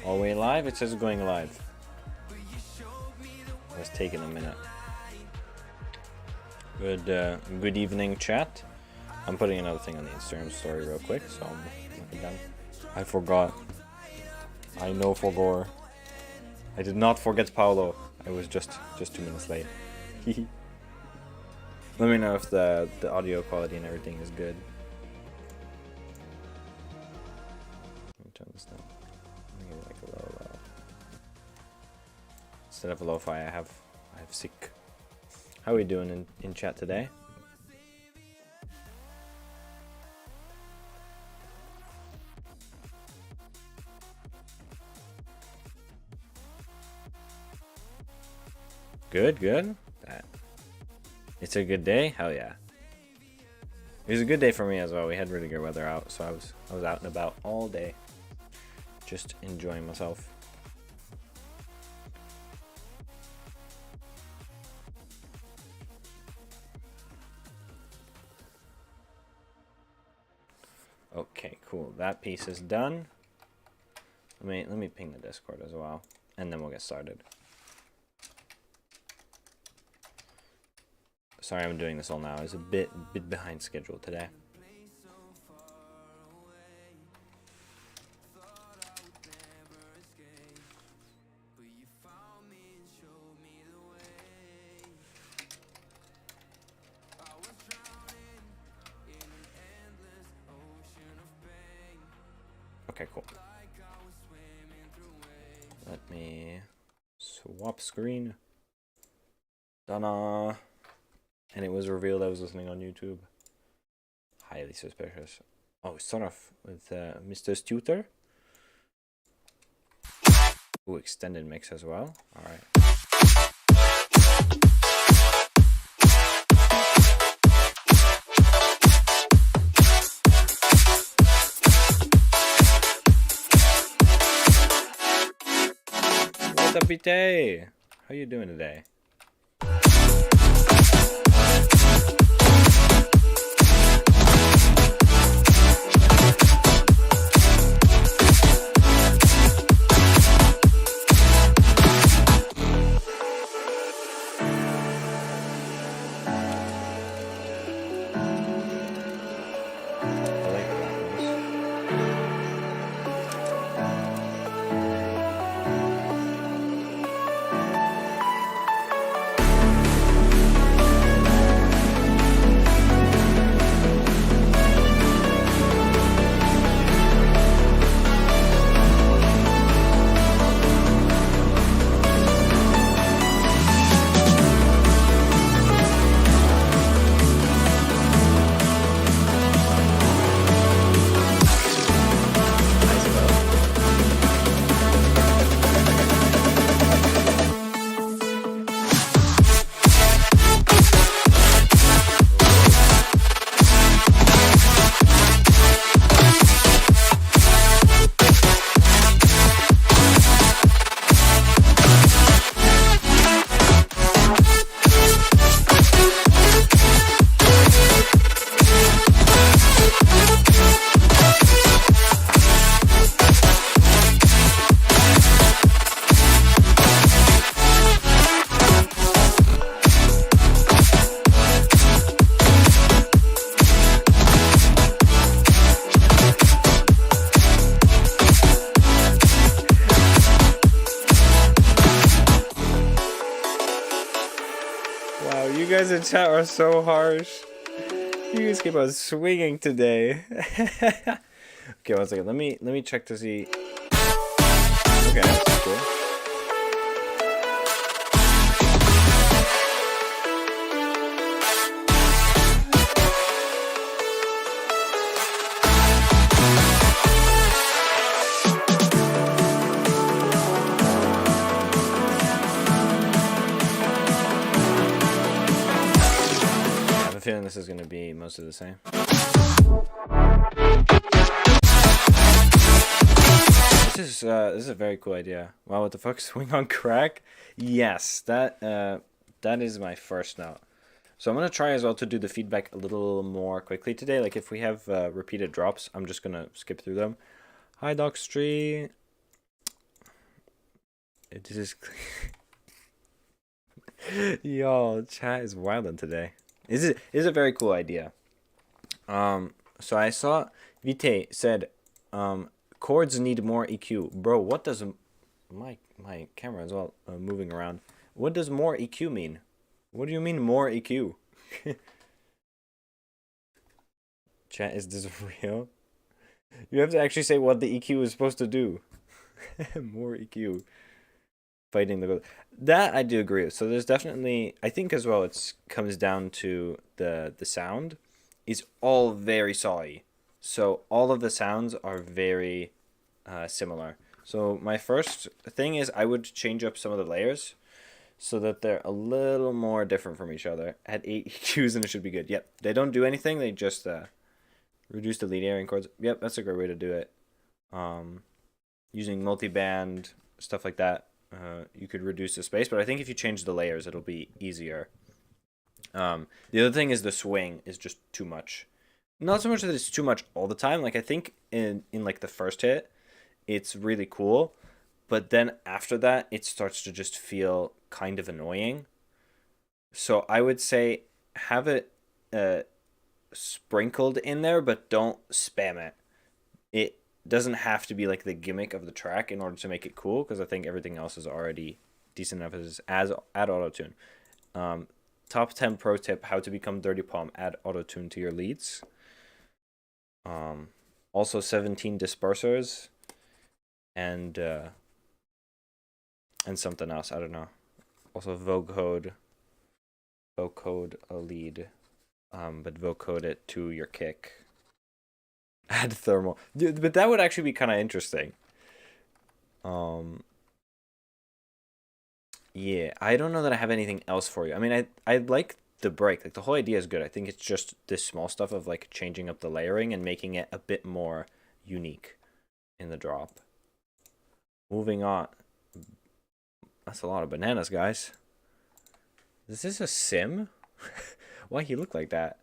All way live? It says going live. It's taking a minute. Good evening, chat. I'm putting another thing on the Instagram story real quick, so I'm done. I forgot. I know forgot. I did not forget Paolo. I was just 2 minutes late. Let me know if the audio quality and everything is good. Let me turn this down. Maybe like a low. Instead of a lo-fi, I have sick. How are we doing in chat today? Good. It's a good day. Hell yeah. It was a good day for me as well. We had really good weather out, so I was out and about all day, just enjoying myself. Okay, cool. That piece is done. Let me ping the Discord as well, and then we'll get started. Sorry, I'm doing this all now. It's a bit behind schedule today. Okay, cool. Let me swap screen. Donna. And it was revealed I was listening on YouTube. Highly suspicious. Oh, start off with Mr. Stuter. Ooh, extended mix as well. Alright. What's up, BT? How you doing today? In chat are so harsh. You guys keep on swinging today. Okay, 1 second. Let me check to see. Okay, that's cool. Feeling this is going to be most of the same. This is a very cool idea. Wow, what the fuck? Swing on crack? Yes, that is my first note. So I'm gonna try as well to do the feedback a little more quickly today. Like if we have repeated drops, I'm just gonna skip through them. Hi Docstree. This is yo, chat is wilding today. Is a very cool idea. So I saw Vite said, chords need more EQ. Bro, what does my camera is all moving around? What does more EQ mean? What do you mean more EQ? Chat, is this real? You have to actually say what the EQ is supposed to do. More EQ. Fighting the ghost. That I do agree with. So there's definitely, I think as well, it's comes down to the sound is all very sawy. So all of the sounds are very similar. So my first thing is I would change up some of the layers so that they're a little more different from each other. Add 8 EQs and it should be good. Yep, they don't do anything. They just reduce the lead area chords. Yep, that's a great way to do it. Using multi-band, stuff like that. You could reduce the space, but I think if you change the layers, it'll be easier. The other thing is the swing is just too much. Not so much that it's too much all the time. Like I think in like the first hit, it's really cool, but then after that, it starts to just feel kind of annoying. So I would say have it sprinkled in there, but don't spam it. It doesn't have to be like the gimmick of the track in order to make it cool, because I think everything else is already decent enough as add auto-tune. Top 10 pro tip: how to become Dirty Palm. Add auto-tune to your leads. Also 17 dispersers and something else, I don't know. Also vocode a lead, but vocode it to your kick. Add thermal. Dude, but that would actually be kind of interesting. Yeah, I don't know that I have anything else for you. I mean, I like the break. Like the whole idea is good. I think it's just this small stuff of like changing up the layering and making it a bit more unique in the drop. Moving on. That's a lot of bananas, guys. Is this a sim? Why he look like that?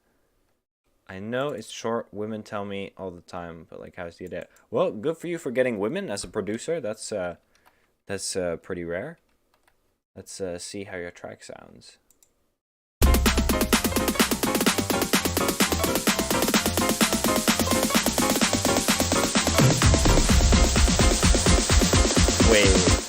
I know it's short. Women tell me all the time, but like, how's the idea? Well, good for you for getting women as a producer. That's pretty rare. Let's see how your track sounds. Wait.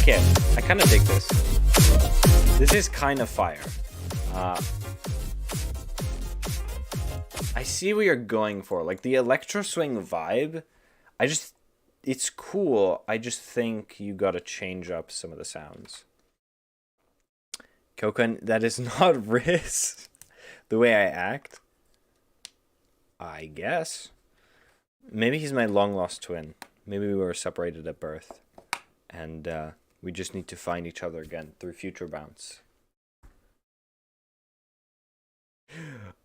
Okay, I kind of dig this. This is kind of fire. I see what you're going for. Like the electro swing vibe, it's cool. I just think you gotta change up some of the sounds. Kokon, that is not Riz. The way I act. I guess. Maybe he's my long lost twin. Maybe we were separated at birth. And we just need to find each other again through future bounce.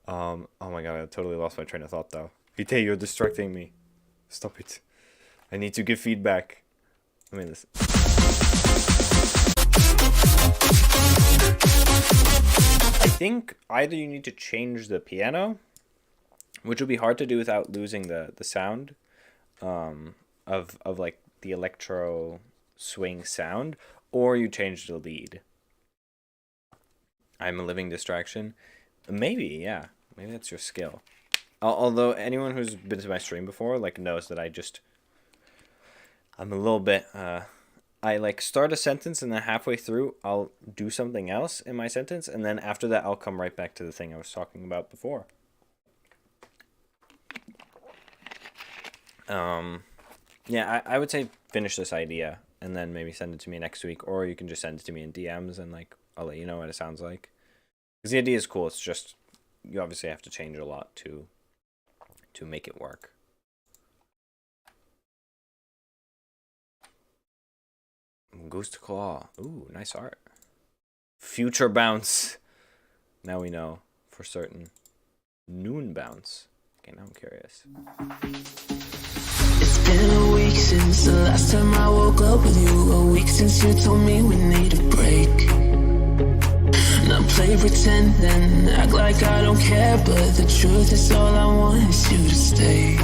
Oh my god, I totally lost my train of thought though. Vite, you're distracting me. Stop it. I need to give feedback. I mean this. I think either you need to change the piano, which would be hard to do without losing the sound of like the electro swing sound, or you change the lead. I'm a living distraction. Maybe, yeah. Maybe that's your skill. Although anyone who's been to my stream before like knows that I'm a little bit I like start a sentence and then halfway through I'll do something else in my sentence, and then after that I'll come right back to the thing I was talking about before. Yeah, I would say finish this idea and then maybe send it to me next week, or you can just send it to me in DMs and like I'll let you know what it sounds like. Because the idea is cool, it's just you obviously have to change a lot to make it work. Ghost Claw. Ooh, nice art. Future bounce. Now we know. for certain. Noon bounce. Okay, now I'm curious. It's been a week since the last time I woke up with you. A week since you told me we need a break. Now play pretend and act like I don't care, but the truth is all I want is you to stay.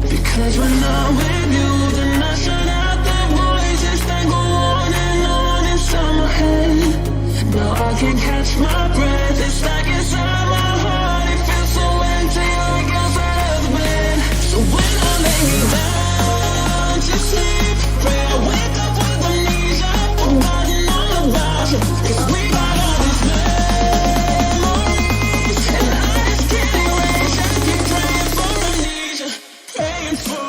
Because when I'm with you, then I shut out the voices that go on and on inside my head. Now I can't catch my breath. It's like inside my heart, it feels so empty, like outside of the bed. So when I lay me down to sleep, pray I wake up with amnesia, forgotten all about you. 'Cause we got all these memories, and I just can't erase. I keep praying for amnesia, praying for.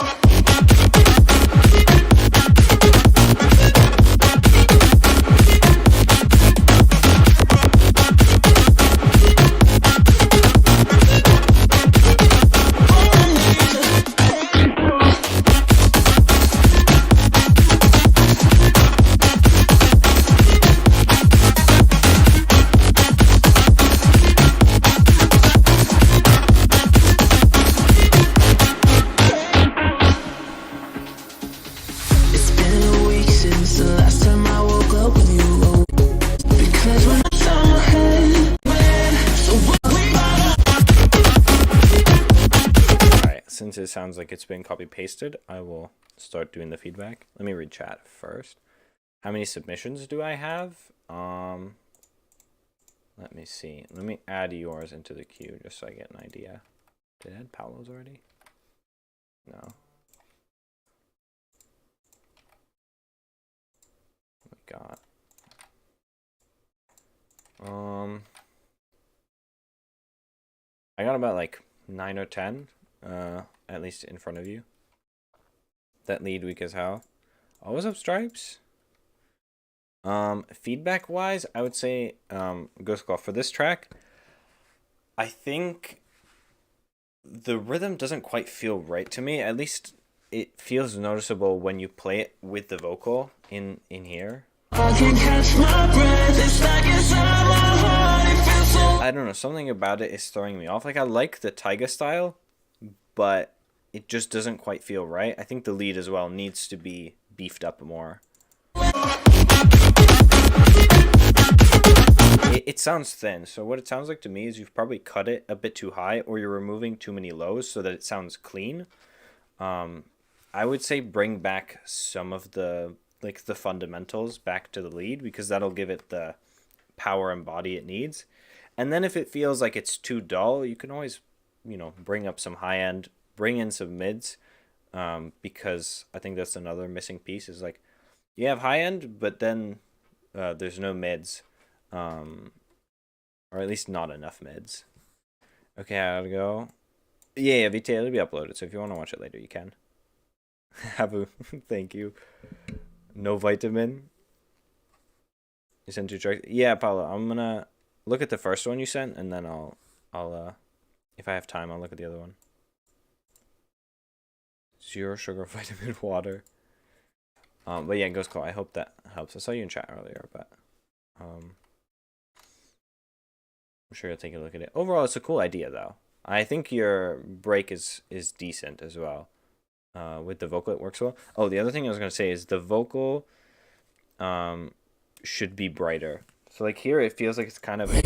It's been a week since the last time I woke up with you. Because when I'm on my head, so what we Alright, since it sounds like it's been copy pasted, I will start doing the feedback. Let me read chat first. How many submissions do I have? Let me see. Let me add yours into the queue just so I get an idea. Did I add Paolo's already? No. What we got? I got about like 9 or 10, at least in front of you. That lead week is how? Oh, what's up, Stripes? Feedback wise, I would say, Ghost Claw, for this track, I think the rhythm doesn't quite feel right to me. At least it feels noticeable when you play it with the vocal in here. I can't catch my breath. It's like inside my heart, it feels so. I don't know, something about it is throwing me off. Like, I like the Taiga style, but it just doesn't quite feel right. I think the lead as well needs to be beefed up more. It sounds thin, so what it sounds like to me is you've probably cut it a bit too high, or you're removing too many lows so that it sounds clean. I would say bring back some of the fundamentals back to the lead, because that'll give it the power and body it needs. And then if it feels like it's too dull, you can always, bring up some high end, bring in some mids, because I think that's another missing piece, is like you have high end, but then there's no mids. Or at least not enough mids. Okay, I gotta go. Yeah, VT, it'll be uploaded, so if you want to watch it later, you can. Habu, thank you. No vitamin. You sent 2 tracks? Yeah, Paolo, I'm gonna look at the first one you sent, and then I'll if I have time, I'll look at the other one. 0 sugar, vitamin, water. But yeah, Ghost Claw, I hope that helps. I saw you in chat earlier, but I'm sure you'll take a look at it. Overall, it's a cool idea, though. I think your break is decent as well. With the vocal, it works well. Oh, the other thing I was going to say is the vocal should be brighter. So, like, here, it feels like it's kind of... Like,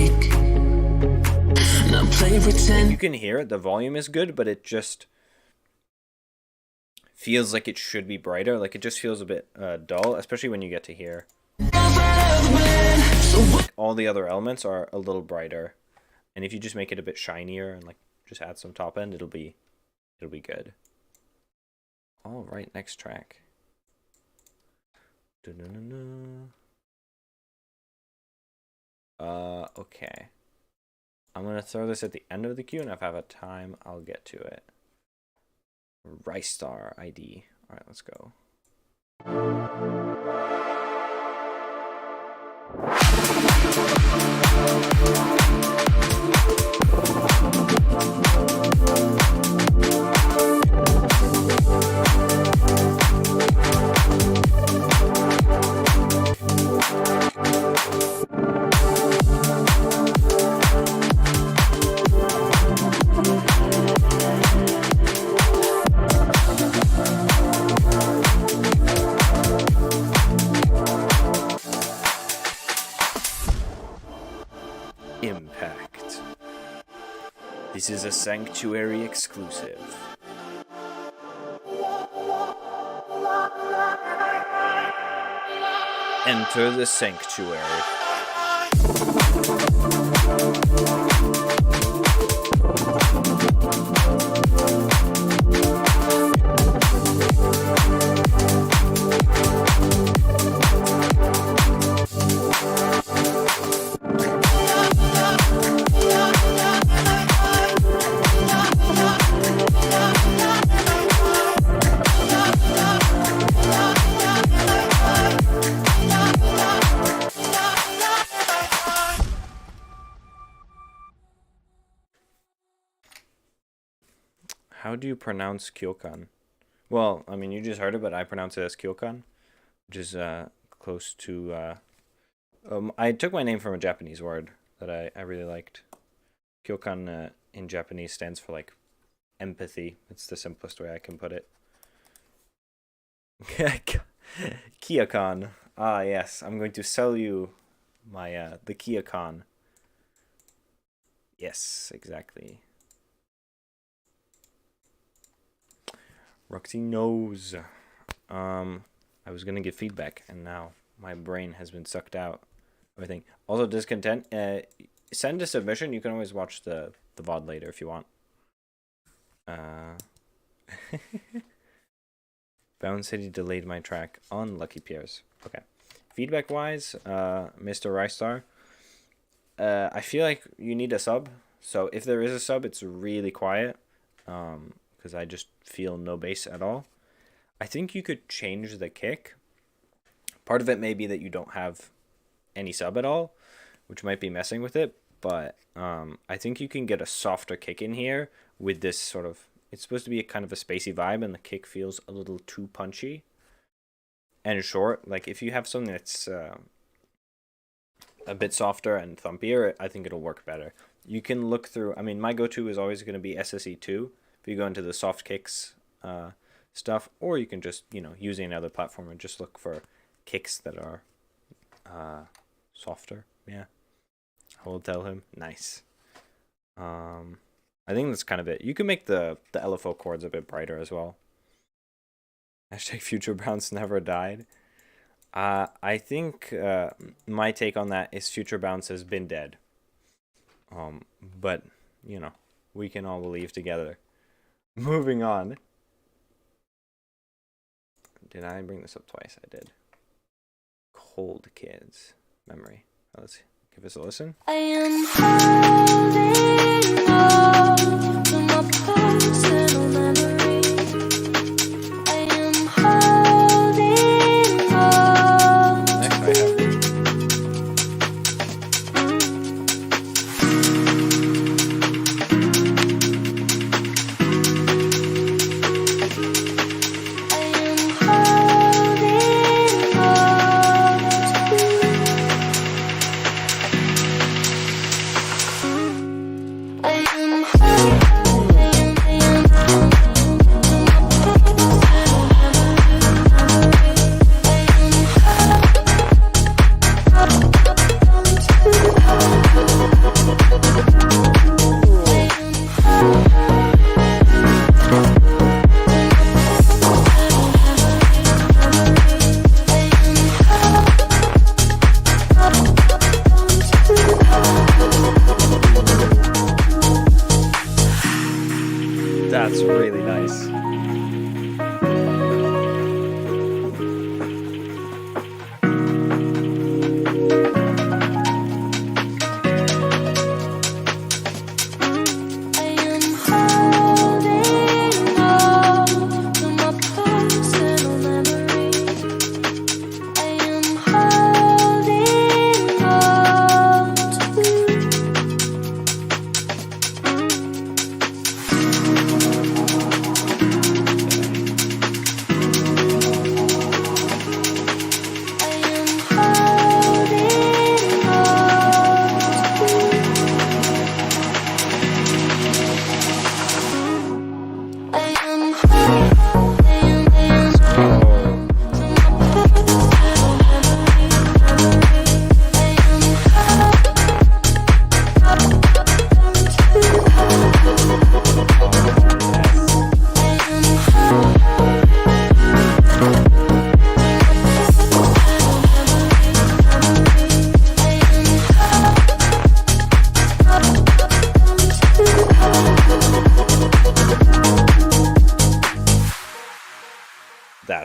you can hear it. The volume is good, but it just feels like it should be brighter. Like, it just feels a bit dull, especially when you get to here. Like, all the other elements are a little brighter, and if you just make it a bit shinier and like just add some top end, it'll be good. All right, next track. Okay. I'm gonna throw this at the end of the queue, and if I have a time, I'll get to it. Rice Star ID. All right, let's go. Impact. This is a Sanctuary exclusive. Enter the Sanctuary. How do you pronounce Kyokan? Well, I mean, you just heard it, but I pronounce it as Kyokan, which is close to... I took my name from a Japanese word that I really liked. Kyokan in Japanese stands for, like, empathy. It's the simplest way I can put it. Kyokan. Ah, yes. I'm going to sell you my the Kyokan. Yes, exactly. Roxy knows. I was gonna give feedback, and now my brain has been sucked out. Everything. Also, discontent. Send a submission. You can always watch the VOD later if you want. Bound City delayed my track on Lucky Pierce. Okay. Feedback wise, Mr. Rystar, I feel like you need a sub. So if there is a sub, it's really quiet. Because I just feel no bass at all. I think you could change the kick. Part of it may be that you don't have any sub at all, which might be messing with it. But I think you can get a softer kick in here with this sort of... It's supposed to be a kind of a spacey vibe, and the kick feels a little too punchy and short. Like, if you have something that's a bit softer and thumpier, I think it'll work better. You can look through... I mean, my go-to is always going to be SSE2. If you go into the soft kicks stuff, or you can just, you know, using another platform and just look for kicks that are softer. Yeah, I will tell him. Nice. I think that's kind of it. You can make the LFO chords a bit brighter as well. Hashtag Future Bounce never died. I think my take on that is Future Bounce has been dead. But, you know, we can all believe together. Moving on. Did I bring this up twice? I did. Cold Kids Memory. Let's give this a listen. I am holding on to my personal memory. I am holding on. Next I have That's really nice.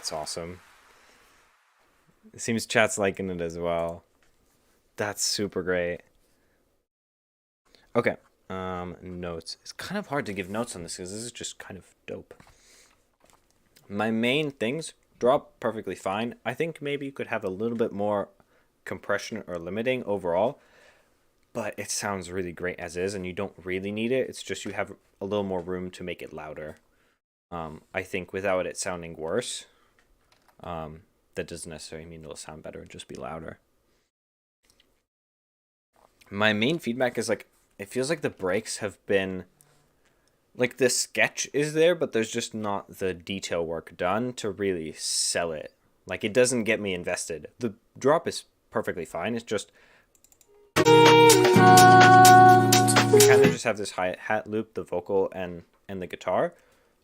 That's awesome. It seems chat's liking it as well. That's super great. Okay. Notes. It's kind of hard to give notes on this because this is just kind of dope. My main things drop perfectly fine. I think maybe you could have a little bit more compression or limiting overall, but it sounds really great as is, and you don't really need it. It's just you have a little more room to make it louder. I think without it sounding worse, that doesn't necessarily mean it'll sound better, just be louder. My main feedback is like, it feels like the breaks have been, like the sketch is there, but there's just not the detail work done to really sell it. Like it doesn't get me invested. The drop is perfectly fine. It's just, we kind of just have this hi-hat loop, the vocal and the guitar.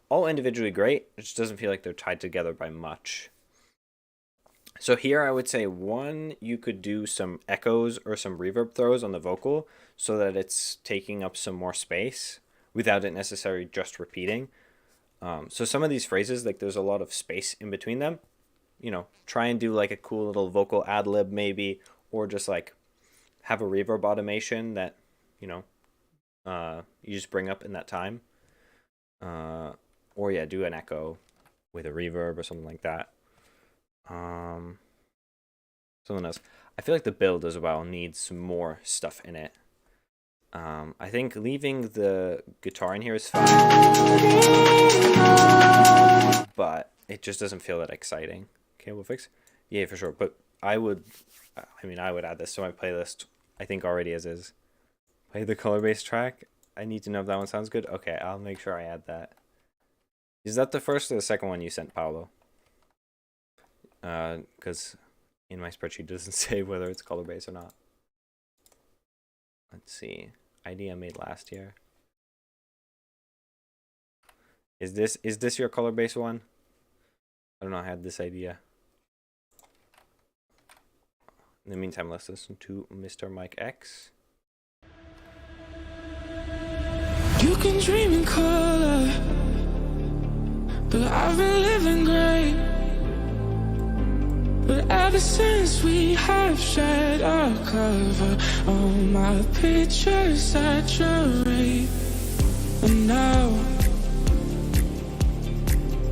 All individually great. It just doesn't feel like they're tied together by much. So here I would say one, you could do some echoes or some reverb throws on the vocal so that it's taking up some more space without it necessarily just repeating. So some of these phrases, like there's a lot of space in between them. You know, try and do like a cool little vocal ad lib maybe, or just like have a reverb automation that, you know, you just bring up in that time. Or yeah, do an echo with a reverb or something like that. Something else. I feel like the build as well needs some more stuff in it. I think leaving the guitar in here is fine, but it just doesn't feel that exciting. Cable fix? Yeah, for sure. But I would add this to my playlist, I think already as is. Play the color bass track. I need to know if that one sounds good. Okay, I'll make sure I add that. Is that the first or the second one you sent, Paolo? Because in my spreadsheet it doesn't say whether it's color bass or not. Let's see. ID I made last year. Is this your color bass one? I don't know, I had this idea. In the meantime, let's listen to Mr. Mike X. You can dream in color, but I've been living great. But ever since we have shared our cover, all my pictures saturate. And now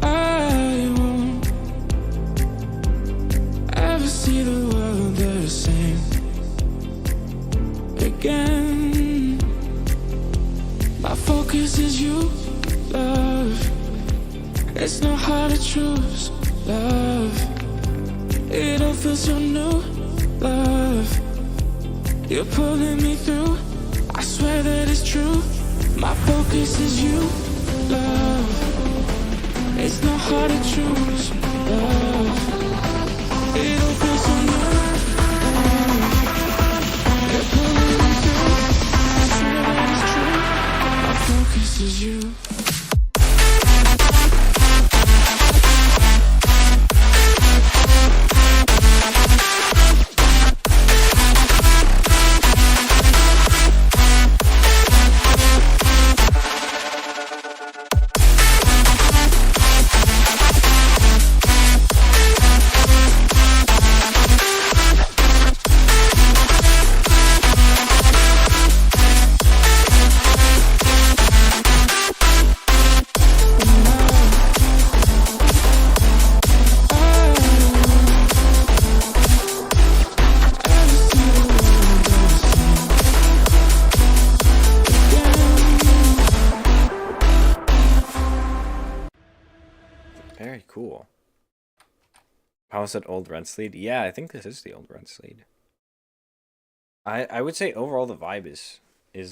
I won't ever see the world the same again. My focus is you, love. It's not hard to choose, love. It all feels so new, love. You're pulling me through, I swear that it's true. My focus is you, love. It's not hard to choose, love. It all feels so new, love. You're pulling me through, I swear that it's true. My focus is you. Very cool. How is it old Rentsleed? Yeah, I think this is the old Rentsleed. I would say overall the vibe is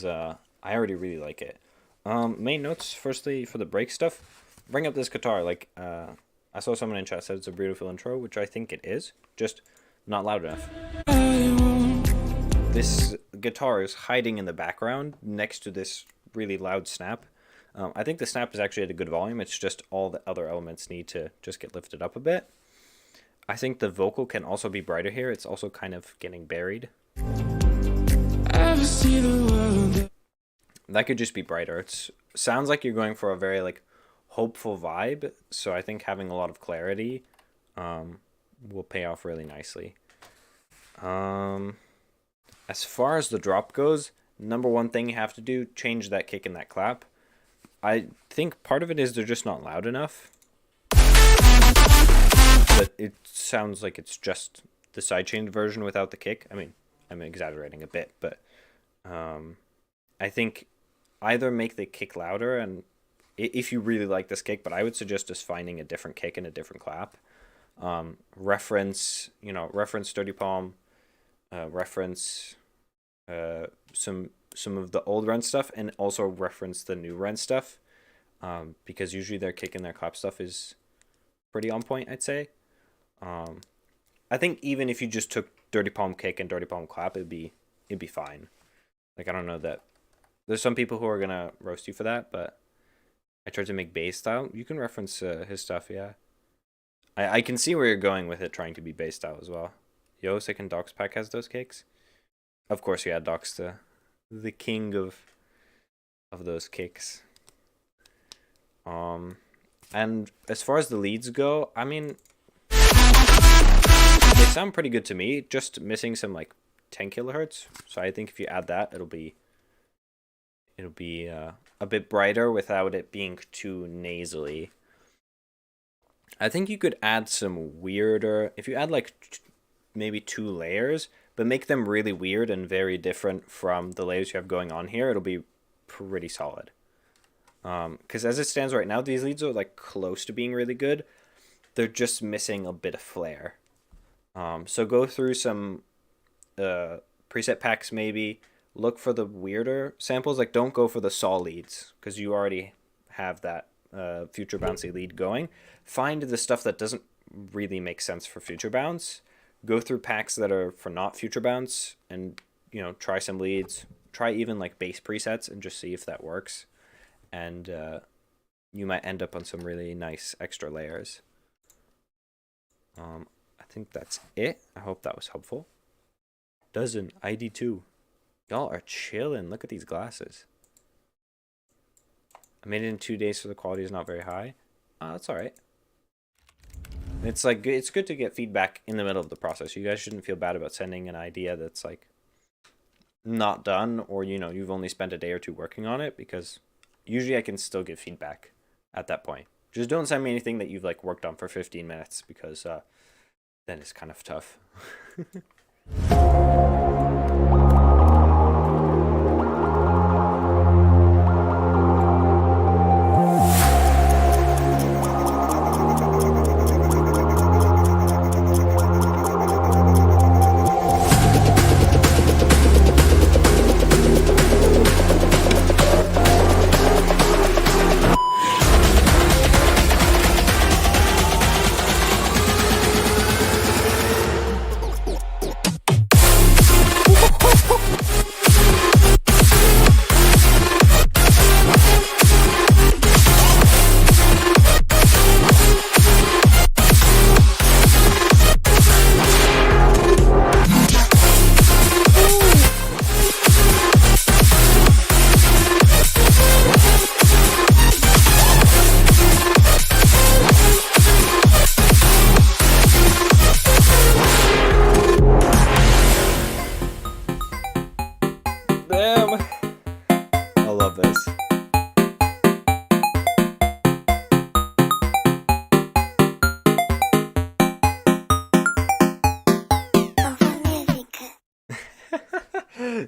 I already really like it. Main notes, firstly, for the break stuff, bring up this guitar. Like, I saw someone in chat said it's a beautiful intro, which I think it is, just not loud enough. This guitar is hiding in the background next to this really loud snap. I think the snap is actually at a good volume. It's just all the other elements need to just get lifted up a bit. I think the vocal can also be brighter here. It's also kind of getting buried. That could just be brighter. It sounds like you're going for a very like hopeful vibe. So I think having a lot of clarity will pay off really nicely. As far as the drop goes, number one thing you have to do, change that kick and that clap. I think part of it is they're just not loud enough. But it sounds like it's just the sidechained version without the kick. I mean, I'm exaggerating a bit, but I think either make the kick louder, and if you really like this kick, but I would suggest just finding a different kick and a different clap. Reference Dirty Palm, reference some of the old Ren stuff, and also reference the new Ren stuff, because usually their kick and their clap stuff is pretty on point, I'd say. I think even if you just took Dirty Palm kick and Dirty Palm clap, it'd be fine. Like, I don't know that there's some people who are gonna roast you for that, but I tried to make bass style. You can reference his stuff, yeah. I can see where you're going with it, trying to be bass style as well. Yo, second Docs pack has those kicks. Of course, yeah, Docs the king of those kicks. And as far as the leads go, I mean, they sound pretty good to me. Just missing some like 10 kilohertz. So I think if you add that, it'll be a bit brighter without it being too nasally. I think you could add some weirder, if you add like maybe 2 layers, but make them really weird and very different from the layers you have going on here, it'll be pretty solid. Because as it stands right now, these leads are like close to being really good. They're just missing a bit of flair. So go through some preset packs maybe. Look for the weirder samples. Like, don't go for the saw leads, because you already have that future bouncy lead going. Find the stuff that doesn't really make sense for future bounce. Go through packs that are for not future bounce, and try some leads. Try even like bass presets and just see if that works. And you might end up on some really nice extra layers. I think that's it. I hope that was helpful. Dozen ID2. Y'all are chilling. Look at these glasses. I made it in 2 days, so the quality is not very high. That's all right. It's like, it's good to get feedback in the middle of the process. You guys shouldn't feel bad about sending an idea that's like not done, or you've only spent a day or two working on it, because usually I can still give feedback at that point. Just don't send me anything that you've like worked on for 15 minutes, because then it's kind of tough.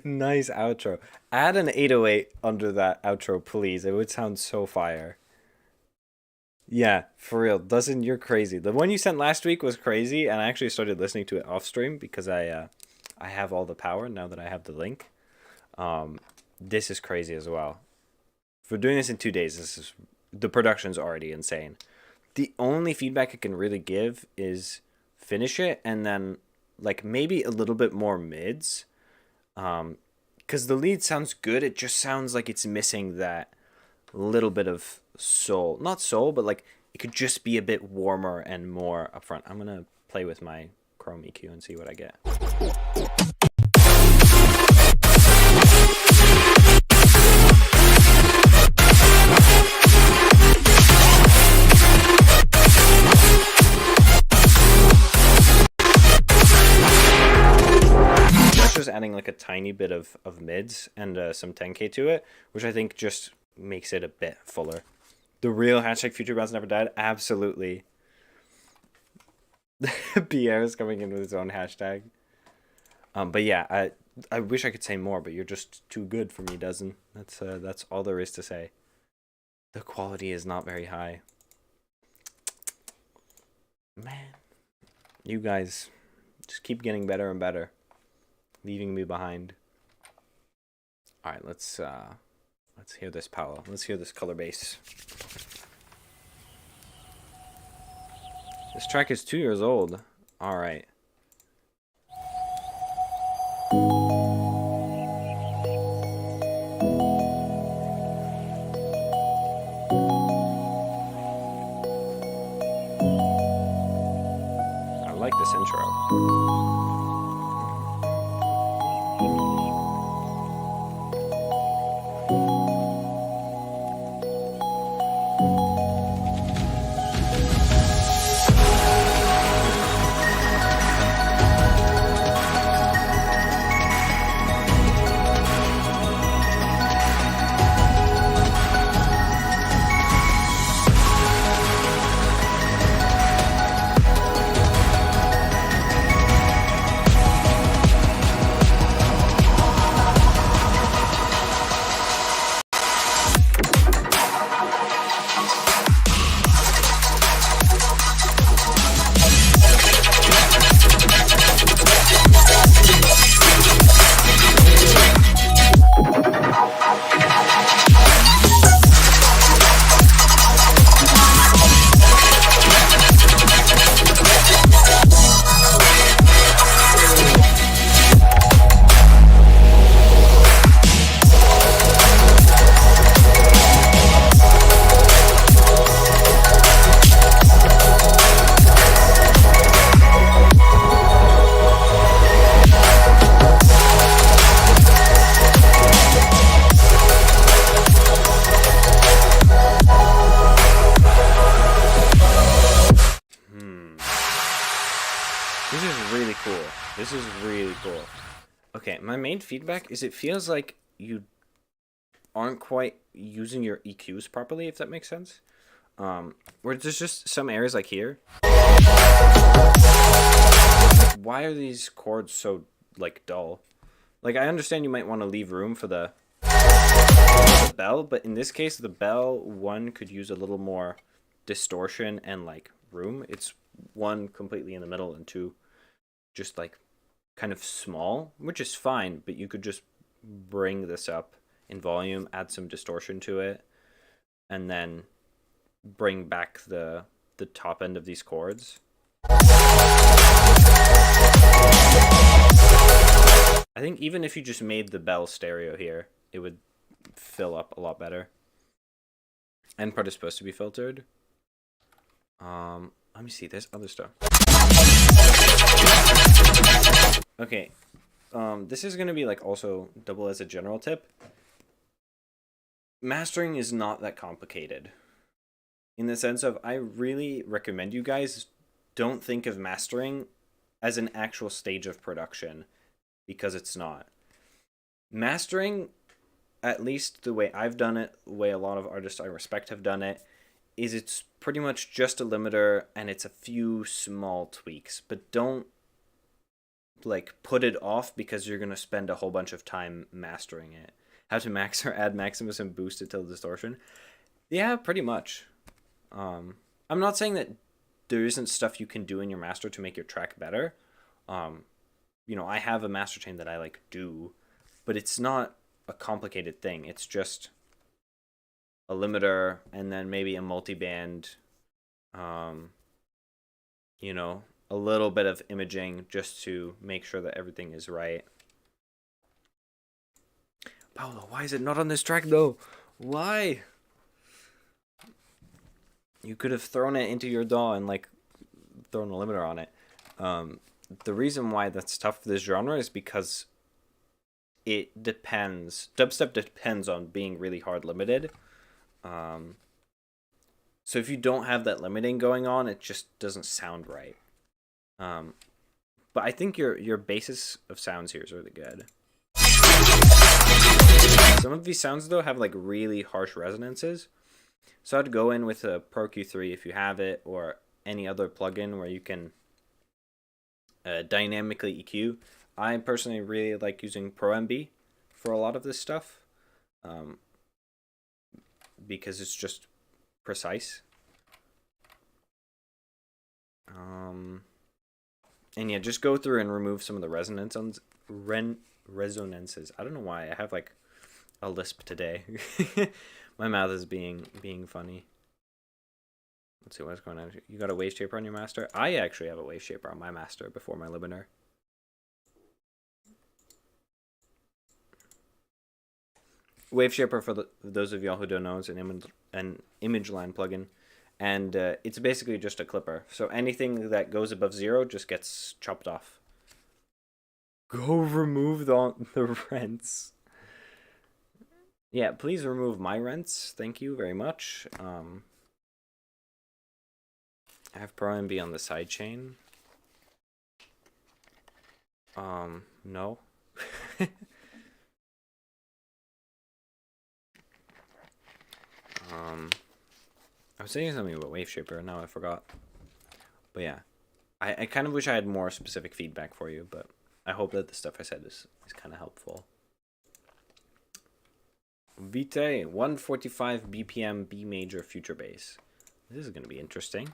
Nice outro. Add an 808 under that outro, please. It would sound so fire. Yeah, for real. Doesn't, you're crazy. The one you sent last week was crazy, and I actually started listening to it off stream because I have all the power now that I have the link. This is crazy as well. For doing this in 2 days, the production's already insane. The only feedback I can really give is finish it, and then like maybe a little bit more mids. Because the lead sounds good, it just sounds like it's missing that little bit of soul. Not soul, but like it could just be a bit warmer and more upfront. I'm gonna play with my Chrome EQ and see what I get. tiny bit of mids and some 10k to it, which I think just makes it a bit fuller. The real hashtag Future Bounce Never Died, absolutely. Pierre is coming in with his own hashtag. But yeah, I wish I could say more, but you're just too good for me, Dozen. That's all there is to say. The quality is not very high. Man, you guys just keep getting better and better, leaving me behind. All right, let's hear this, Paolo. Let's hear this color bass. This track is 2 years old. All right. I like this intro. This is really cool. Okay, my main feedback is it feels like you aren't quite using your EQs properly, if that makes sense. Where there's just some areas like here. Why are these chords so, like, dull? Like, I understand you might want to leave room for the bell, but in this case, the bell, one, could use a little more distortion and, like, room. It's one, completely in the middle, and two, just, like, kind of small, which is fine, but you could just bring this up in volume, add some distortion to it, and then bring back the top end of these chords. I think even if you just made the bell stereo here, it would fill up a lot better. End part is supposed to be filtered. Let me see, there's other stuff. Okay, this is going to be like also double as a general tip. Mastering is not that complicated. In the sense of, I really recommend you guys don't think of mastering as an actual stage of production, because it's not. Mastering, at least the way I've done it, the way a lot of artists I respect have done it, is it's pretty much just a limiter and it's a few small tweaks, but don't like put it off because you're going to spend a whole bunch of time mastering it. How to max or add Maximus and boost it till distortion? Yeah, pretty much. I'm not saying that there isn't stuff you can do in your master to make your track better. You know, I have a master chain that I like do, but it's not a complicated thing. It's just a limiter and then maybe a multiband, you know, a little bit of imaging just to make sure that everything is right. Paolo, why is it not on this track though? Why? You could have thrown it into your DAW and like thrown a limiter on it. The reason why that's tough for this genre is because it depends. Dubstep depends on being really hard limited. So if you don't have that limiting going on, it just doesn't sound right. But I think your basis of sounds here is really good. Some of these sounds though have like really harsh resonances, so I'd go in with a Pro Q3 if you have it, or any other plugin where you can dynamically EQ. I personally really like using Pro MB for a lot of this stuff, because it's just precise. And yeah, just go through and remove some of the resonances. I don't know why I have like a lisp today. My mouth is being funny. Let's see what's going on. You got a wave shaper on your master? I actually have a wave shaper on my master before my limiter. Wave shaper, for those of y'all who don't know, is an image line plugin, and it's basically just a clipper. So anything that goes above 0 just gets chopped off. Go remove the rents. Yeah, please remove my rents. Thank you very much. I have Pro MB on the sidechain. No. I was saying something about Wave Shaper, now I forgot. But yeah, I kind of wish I had more specific feedback for you, but I hope that the stuff I said is kind of helpful. Vitae, 145 BPM B major future bass. This is going to be interesting.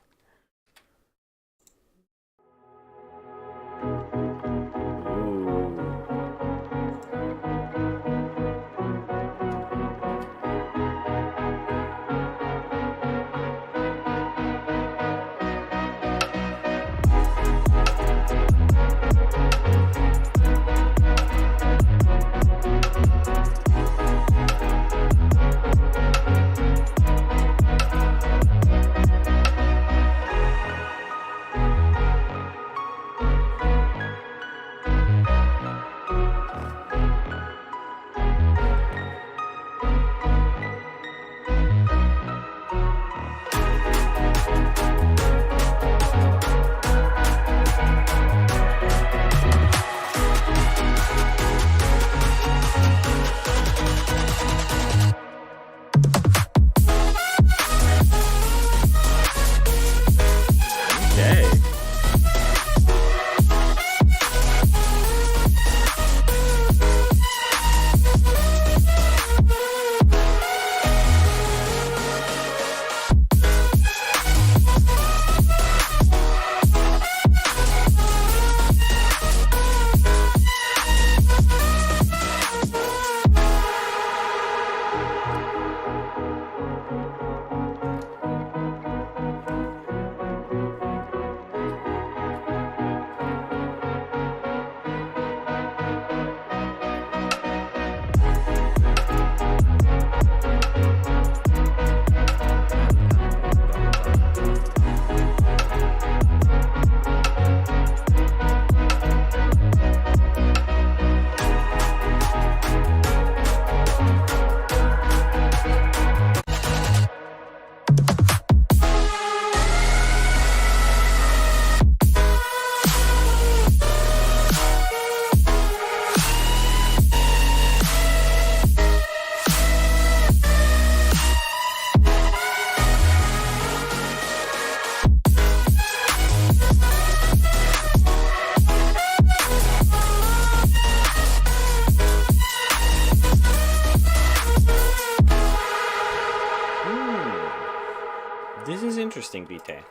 Interesting, Vitae.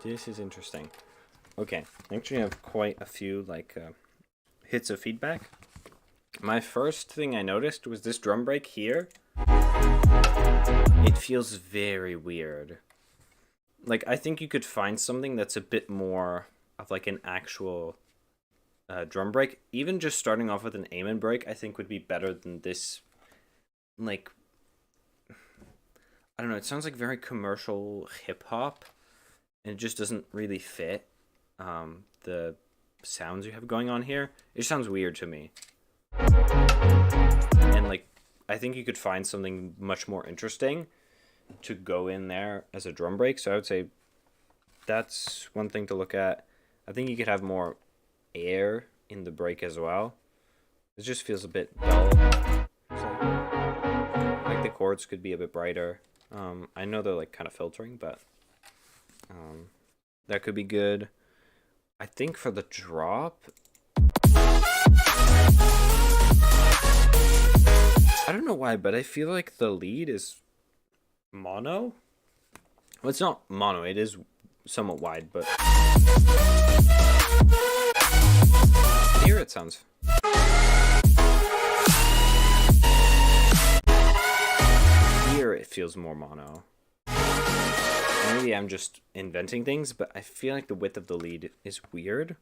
This is interesting. Okay, actually I have quite a few hits of feedback. My first thing I noticed was this drum break here. It feels very weird. Like, I think you could find something that's a bit more of like an actual drum break. Even just starting off with an Amen break, I think would be better than this. Like, I don't know, it sounds like very commercial hip-hop, and it just doesn't really fit the sounds you have going on here. It sounds weird to me. And, like, I think you could find something much more interesting to go in there as a drum break, so I would say that's one thing to look at. I think you could have more air in the break as well. It just feels a bit dull. So chords could be a bit brighter. I know they're like kind of filtering, but that could be good. I think for the drop, I don't know why, but I feel like the lead is mono. Well, it's not mono, it is somewhat wide, but here it sounds. Here it feels more mono. Maybe I'm just inventing things, but I feel like the width of the lead is weird.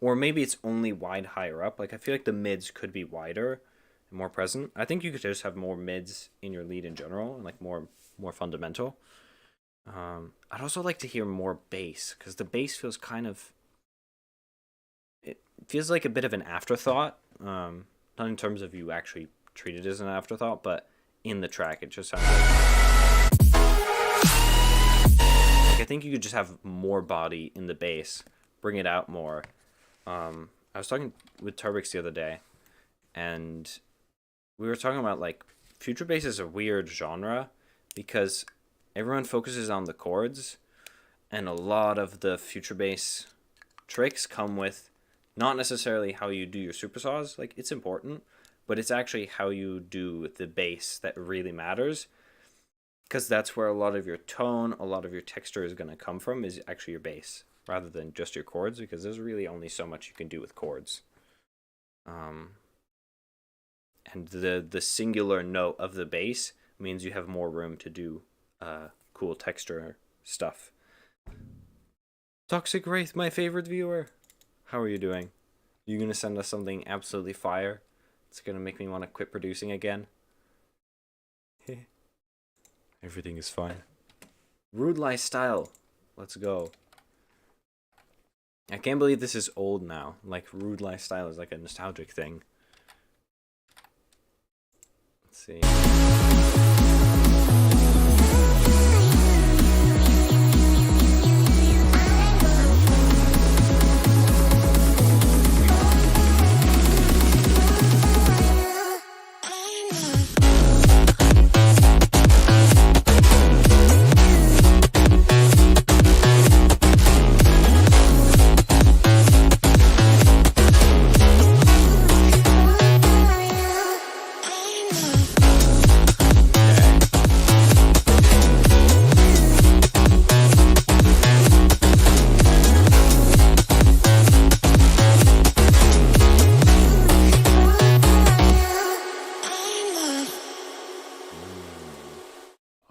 Or maybe it's only wide higher up. Like, I feel like the mids could be wider and more present. I think you could just have more mids in your lead in general, and like more fundamental. I'd also like to hear more bass, because the bass feels kind of... It feels like a bit of an afterthought. Not in terms of you actually treat it as an afterthought, but in the track it just sounds like I think you could just have more body in the bass, bring it out more. I was talking with Turbix the other day, and we were talking about like future bass is a weird genre because everyone focuses on the chords, and a lot of the future bass tricks come with not necessarily how you do your supersaws. Like, it's important, but it's actually how you do the bass that really matters, because that's where a lot of your tone, a lot of your texture is going to come from, is actually your bass rather than just your chords, because there's really only so much you can do with chords. And the singular note of the bass means you have more room to do cool texture stuff. Toxic Wraith, my favorite viewer. How are you doing? You gonna send us something absolutely fire? It's gonna make me want to quit producing again. Everything is fine. Rude Lifestyle. Let's go. I can't believe this is old now. Like, Rude Lifestyle is like a nostalgic thing. Let's see.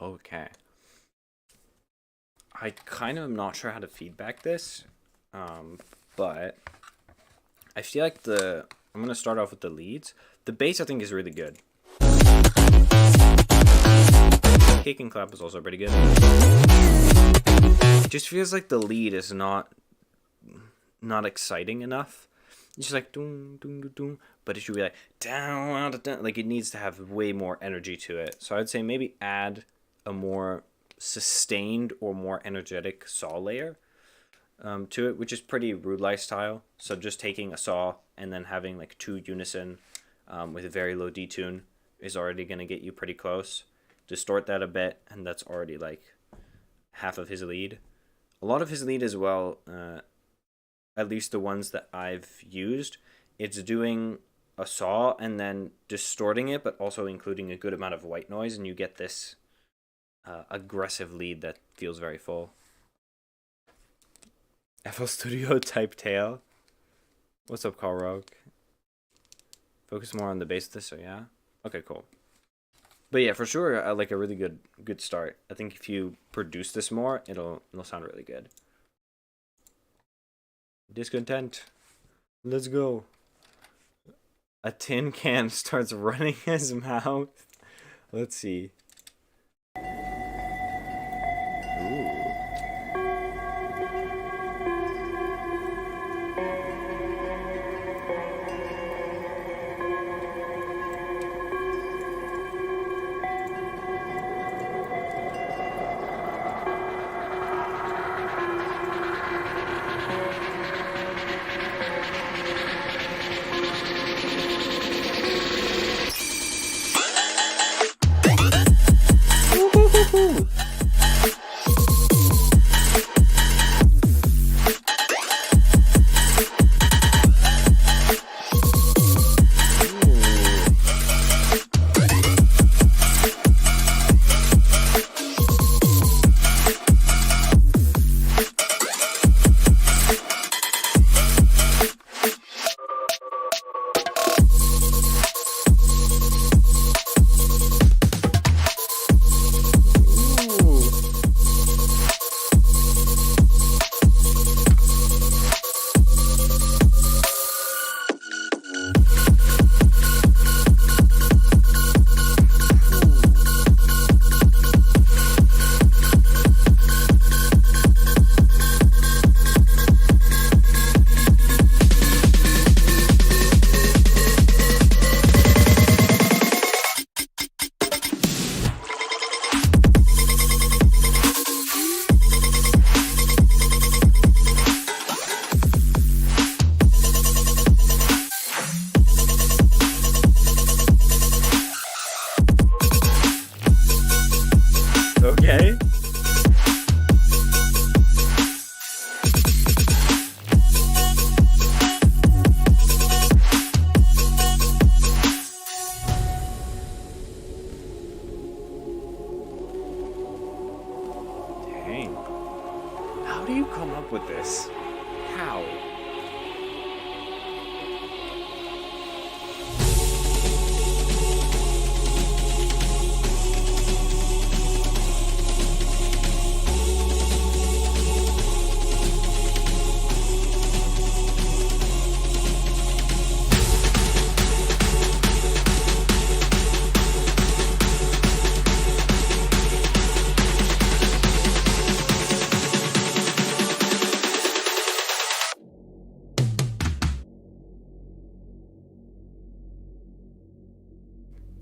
Okay. I kind of am not sure how to feedback this, but I feel like I'm going to start off with the leads. The bass, I think, is really good. Kick and clap is also pretty good. It just feels like the lead is not exciting enough. It's just like doom doom doom doom, but it should be like down, down, like it needs to have way more energy to it. So I'd say maybe add a more sustained or more energetic saw layer to it, which is pretty Rude Lifestyle. So just taking a saw and then having like two unison with a very low detune is already going to get you pretty close. Distort that a bit, and that's already like half of his lead. A lot of his lead as well, at least the ones that I've used, it's doing a saw and then distorting it, but also including a good amount of white noise, and you get this aggressive lead that feels very full. FL Studio type tail. What's up, Carl Rogue? Focus more on the bass of this, so yeah. Okay, cool. But yeah, for sure, I like a really good start. I think if you produce this more, it'll sound really good. Discontent. Let's go. A tin can starts running his mouth. Let's see. Ooh. Okay. Dang. How do you come up with this? How?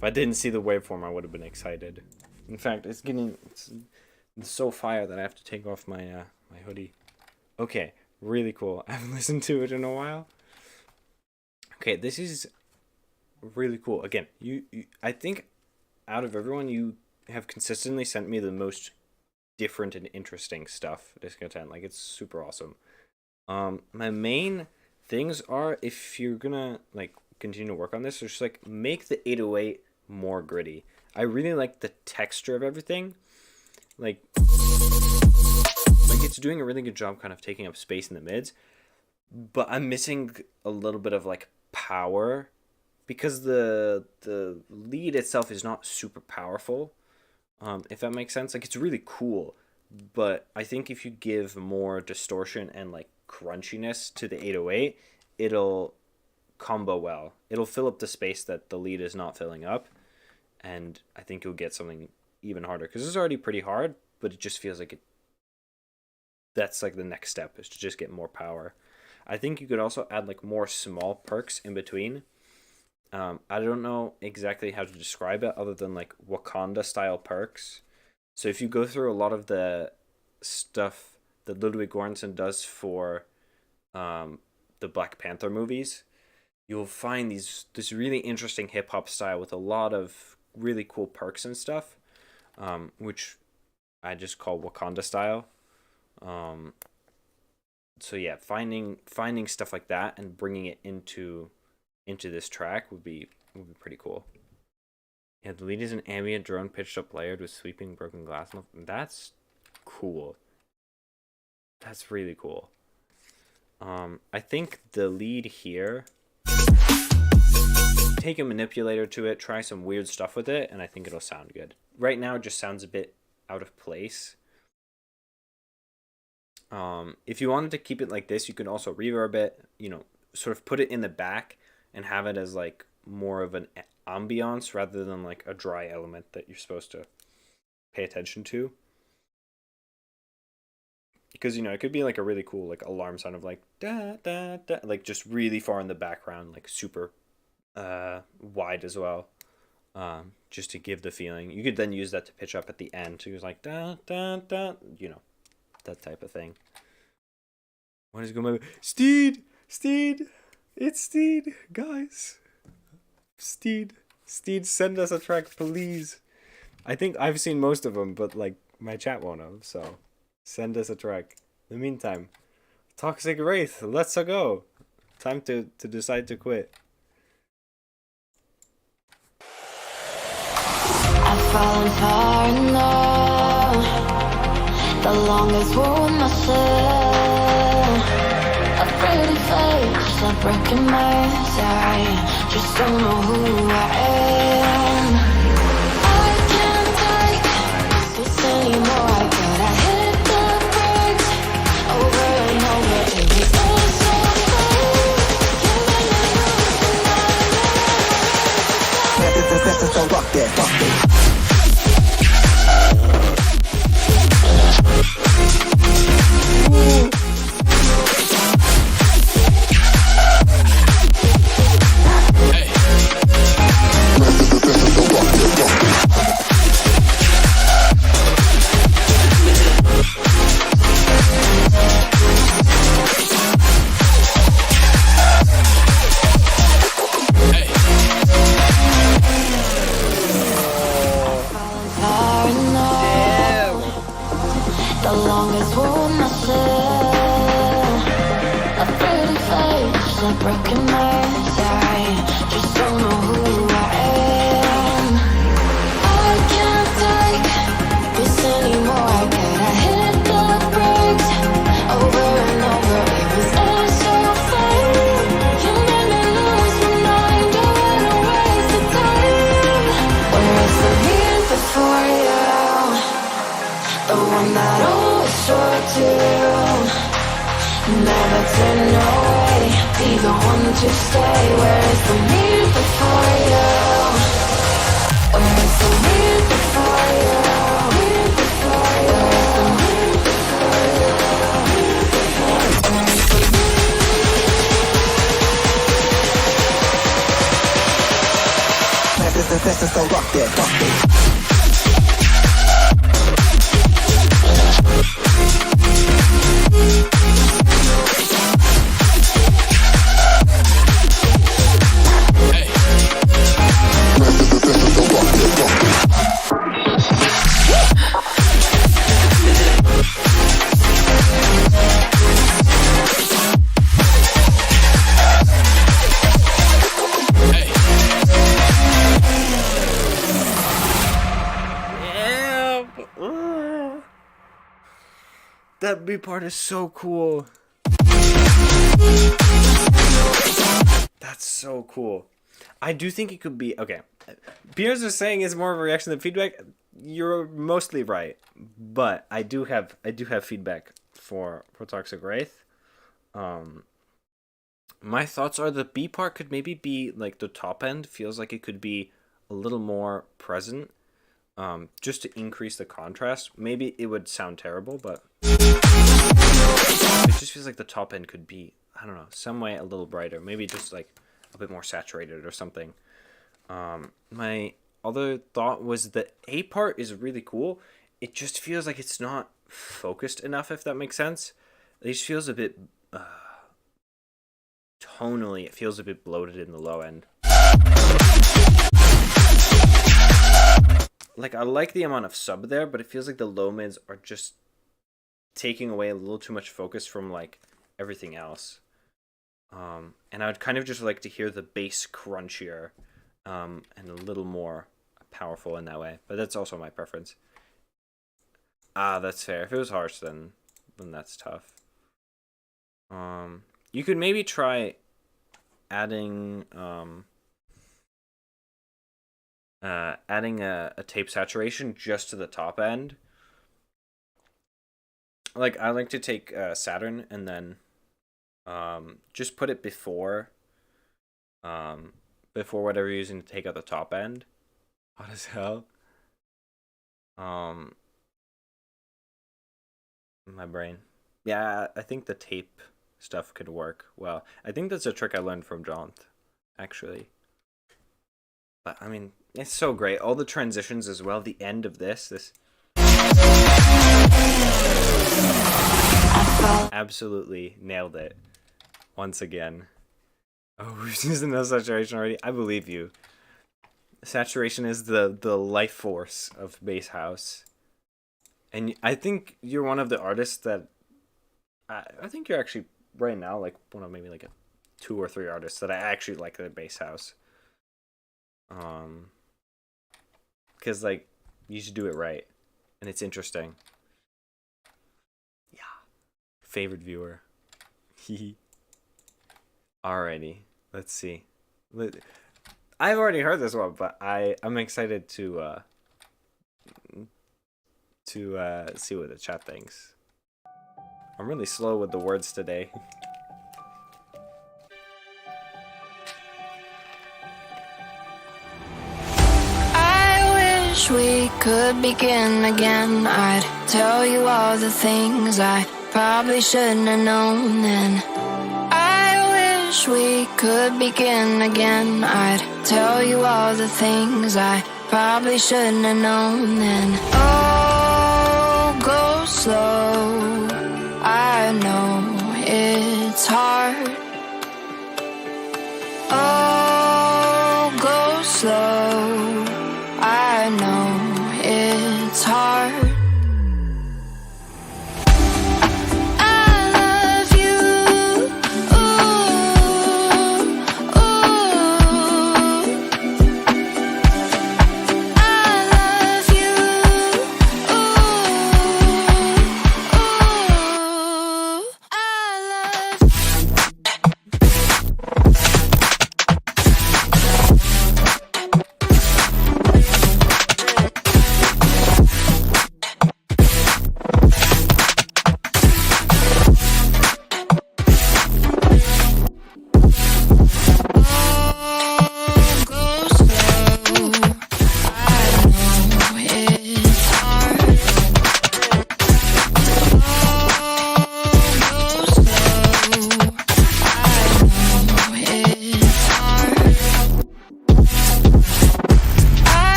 If I didn't see the waveform, I would have been excited. In fact, it's so fire that I have to take off my my hoodie. Okay, really cool. I haven't listened to it in a while. Okay, this is really cool. Again, I think out of everyone, you have consistently sent me the most different and interesting stuff this content. Like, it's super awesome. My main things are, if you're gonna like continue to work on this, just like make the 808 more gritty. I really like the texture of everything. Like it's doing a really good job kind of taking up space in the mids, but I'm missing a little bit of like power because the lead itself is not super powerful. If that makes sense. Like, it's really cool, but I think if you give more distortion and like crunchiness to the 808, it'll combo well. It'll fill up the space that the lead is not filling up, and I think you'll get something even harder, because it's already pretty hard, but it just feels like that's like the next step, is to just get more power. I think you could also add like more small perks in between. I don't know exactly how to describe it other than like Wakanda style perks. So if you go through a lot of the stuff that Ludwig Göransson does for the Black Panther movies, you'll find this really interesting hip hop style with a lot of really cool perks and stuff, which I just call Wakanda style. So yeah, finding stuff like that and bringing it into this track would be pretty cool. Yeah, the lead is an ambient drone pitched up layered with sweeping broken glass. That's cool. That's really cool. I think the lead here, take a manipulator to it, try some weird stuff with it, and I think it'll sound good. Right now it just sounds a bit out of place. If you wanted to keep it like this, you could also reverb it, sort of put it in the back and have it as like more of an ambiance rather than like a dry element that you're supposed to pay attention to. Because, it could be like a really cool like alarm sound of like da da da, like just really far in the background, like super wide as well, just to give the feeling. You could then use that to pitch up at the end, so it was like da da da, that type of thing. What is going on? Steed, it's Steed, guys. Steed, send us a track, please. I think I've seen most of them, but like my chat won't have, so send us a track. In the meantime, Toxic Wraith, let's go. Time to decide to quit. I've fallen far enough, the longest wound myself. Afraid of face, I'm breaking my side, just don't know who I am. I can't take this anymore, I gotta hit the brakes, over and over, it was all so fake. You made me lose the night. So fuck it. Hey. longest for myself. A pretty face, a broken nose. I just don't know who I am. I can't take this anymore. Gotta hit the brakes over and over. It was all so fake. You made me lose my mind. Don't wanna waste the time. Where's the me before you? The one that always swore to never turn away, be the one to stay. Where's the me before you? Where's the me before you? Me before you? Where's the me before you? Where's the me? This is the rock it, rock it. That B part is so cool. That's so cool. I do think it could be okay. Piers is saying it's more of a reaction than feedback. You're mostly right, but I do have feedback for Toxic Wraith. My thoughts are the B part could maybe be like the top end. Feels like it could be a little more present, just to increase the contrast. Maybe it would sound terrible, but it just feels like the top end could be, I don't know, some way a little brighter. Maybe just like a bit more saturated or something. My other thought was the A part is really cool. It just feels like it's not focused enough, if that makes sense. It just feels a bit tonally, it feels a bit bloated in the low end. Like, I like the amount of sub there, but it feels like the low mids are just taking away a little too much focus from like everything else. And I would kind of just like to hear the bass crunchier, and a little more powerful in that way. But that's also my preference. That's fair. If it was harsh, then that's tough. You could maybe try adding a tape saturation just to the top end. Like, I like to take Saturn and then just put it before whatever you're using to take out the top end. Hot as hell. My brain. Yeah, I think the tape stuff could work well. I think that's a trick I learned from Jonth, actually. But I mean, it's so great. All the transitions as well. The end of this absolutely nailed it once again. Oh, we're using no saturation already. I believe you. Saturation is the life force of bass house, and I think you're one of the artists that I think you're actually right now like one of maybe like 2 or 3 artists that I actually like the bass house. Because like you should do it right, and it's interesting. Yeah, favorite viewer. Alrighty, let's see. I've already heard this one, but I'm excited to see what the chat thinks. I'm really slow with the words today. I wish we could begin again. I'd tell you all the things I probably shouldn't have known then. I wish we could begin again. I'd tell you all the things I probably shouldn't have known then. Oh, go slow. I know it's hard. Oh, go slow. I know it's hard.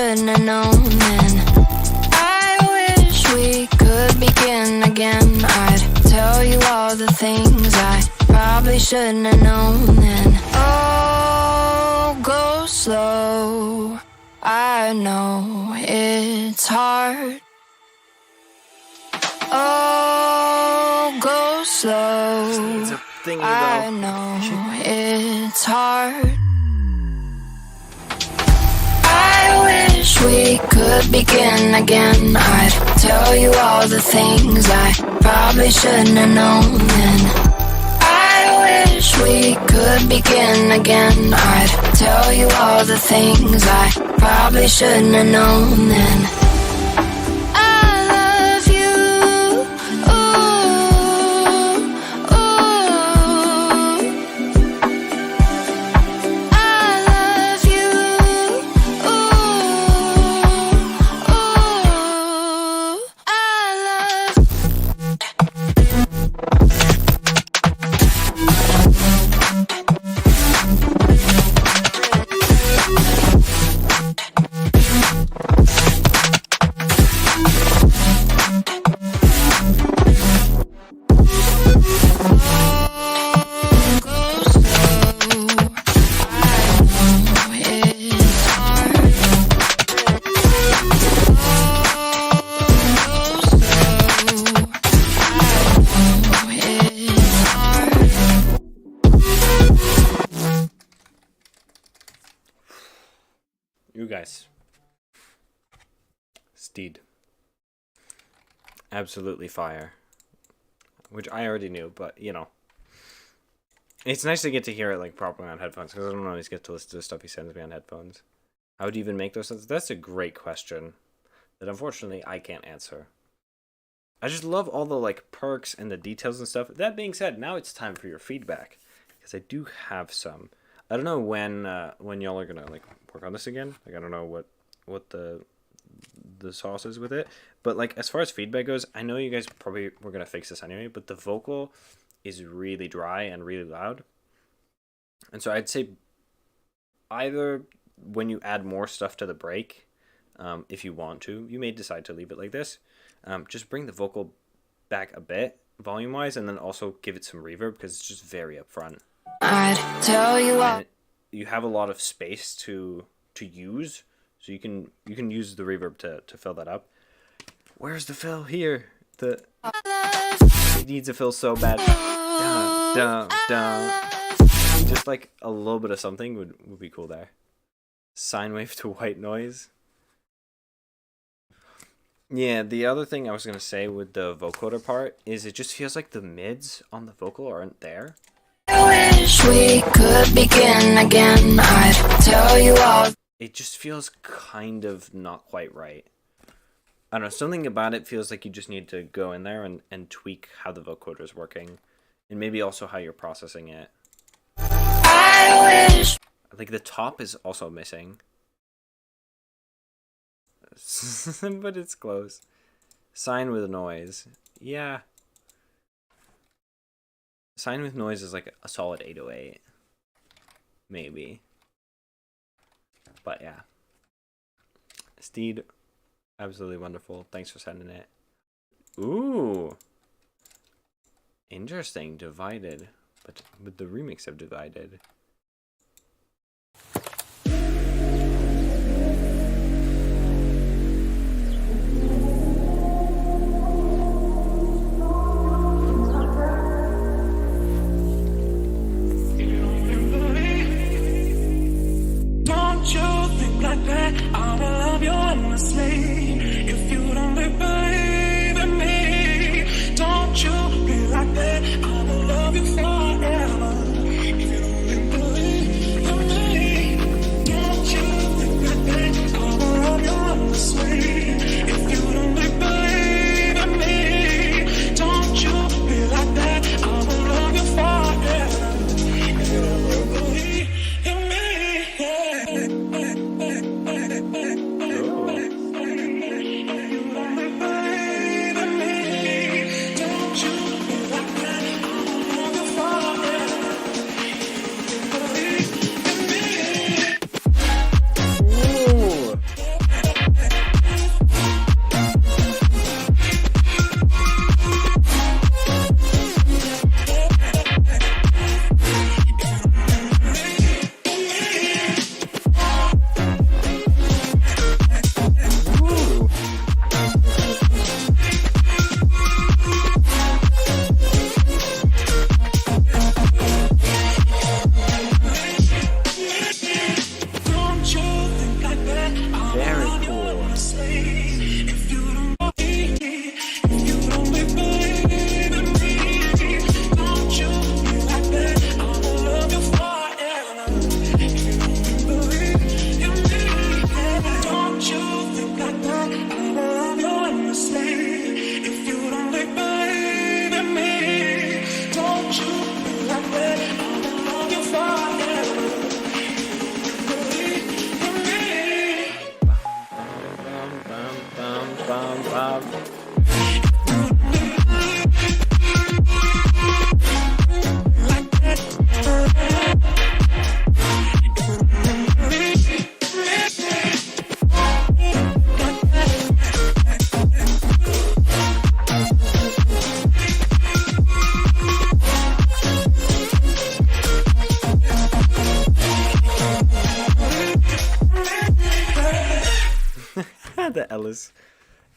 shouldn't have known then. I wish we could begin again. I'd tell you all the things I probably shouldn't have known then. Oh, go slow. I know it's hard. Oh, go slow. I know it's hard. I wish we could begin again. I'd tell you all the things I probably shouldn't have known then. I wish we could begin again. I'd tell you all the things I probably shouldn't have known then. You guys. Steed. Absolutely fire. Which I already knew, but, you know. It's nice to get to hear it, like, properly on headphones, because I don't always get to listen to the stuff he sends me on headphones. How do you even make those sounds? That's a great question that, unfortunately, I can't answer. I just love all the, like, perks and the details and stuff. That being said, now it's time for your feedback, because I do have some. I don't know when y'all are gonna like work on this again. Like I don't know what the sauce is with it. But like as far as feedback goes, I know you guys probably were gonna fix this anyway. But the vocal is really dry and really loud. And so I'd say either when you add more stuff to the break, if you want to, you may decide to leave it like this. Just bring the vocal back a bit volume wise, and then also give it some reverb because it's just very upfront. I'd tell you all. You have a lot of space to use, so you can use the reverb to fill that up. Where's the fill here? It needs a fill so bad. Dun, dun, dun. Just like a little bit of something would be cool there. Sine wave to white noise. Yeah, the other thing I was gonna say with the vocoder part is it just feels like the mids on the vocal aren't there. I wish we could begin again. I'd tell you all. It just feels kind of not quite right. I don't know, something about it feels like you just need to go in there and tweak how the vocoder is working. And maybe also how you're processing it. I wish. Like the top is also missing. But it's close. Sine with noise. Yeah. Sine with noise is like a solid 808. Maybe. But yeah. Steed, absolutely wonderful. Thanks for sending it. Ooh. Interesting. Divided. But with the remix of Divided. Don't you be like that, I will love you forever. If you don't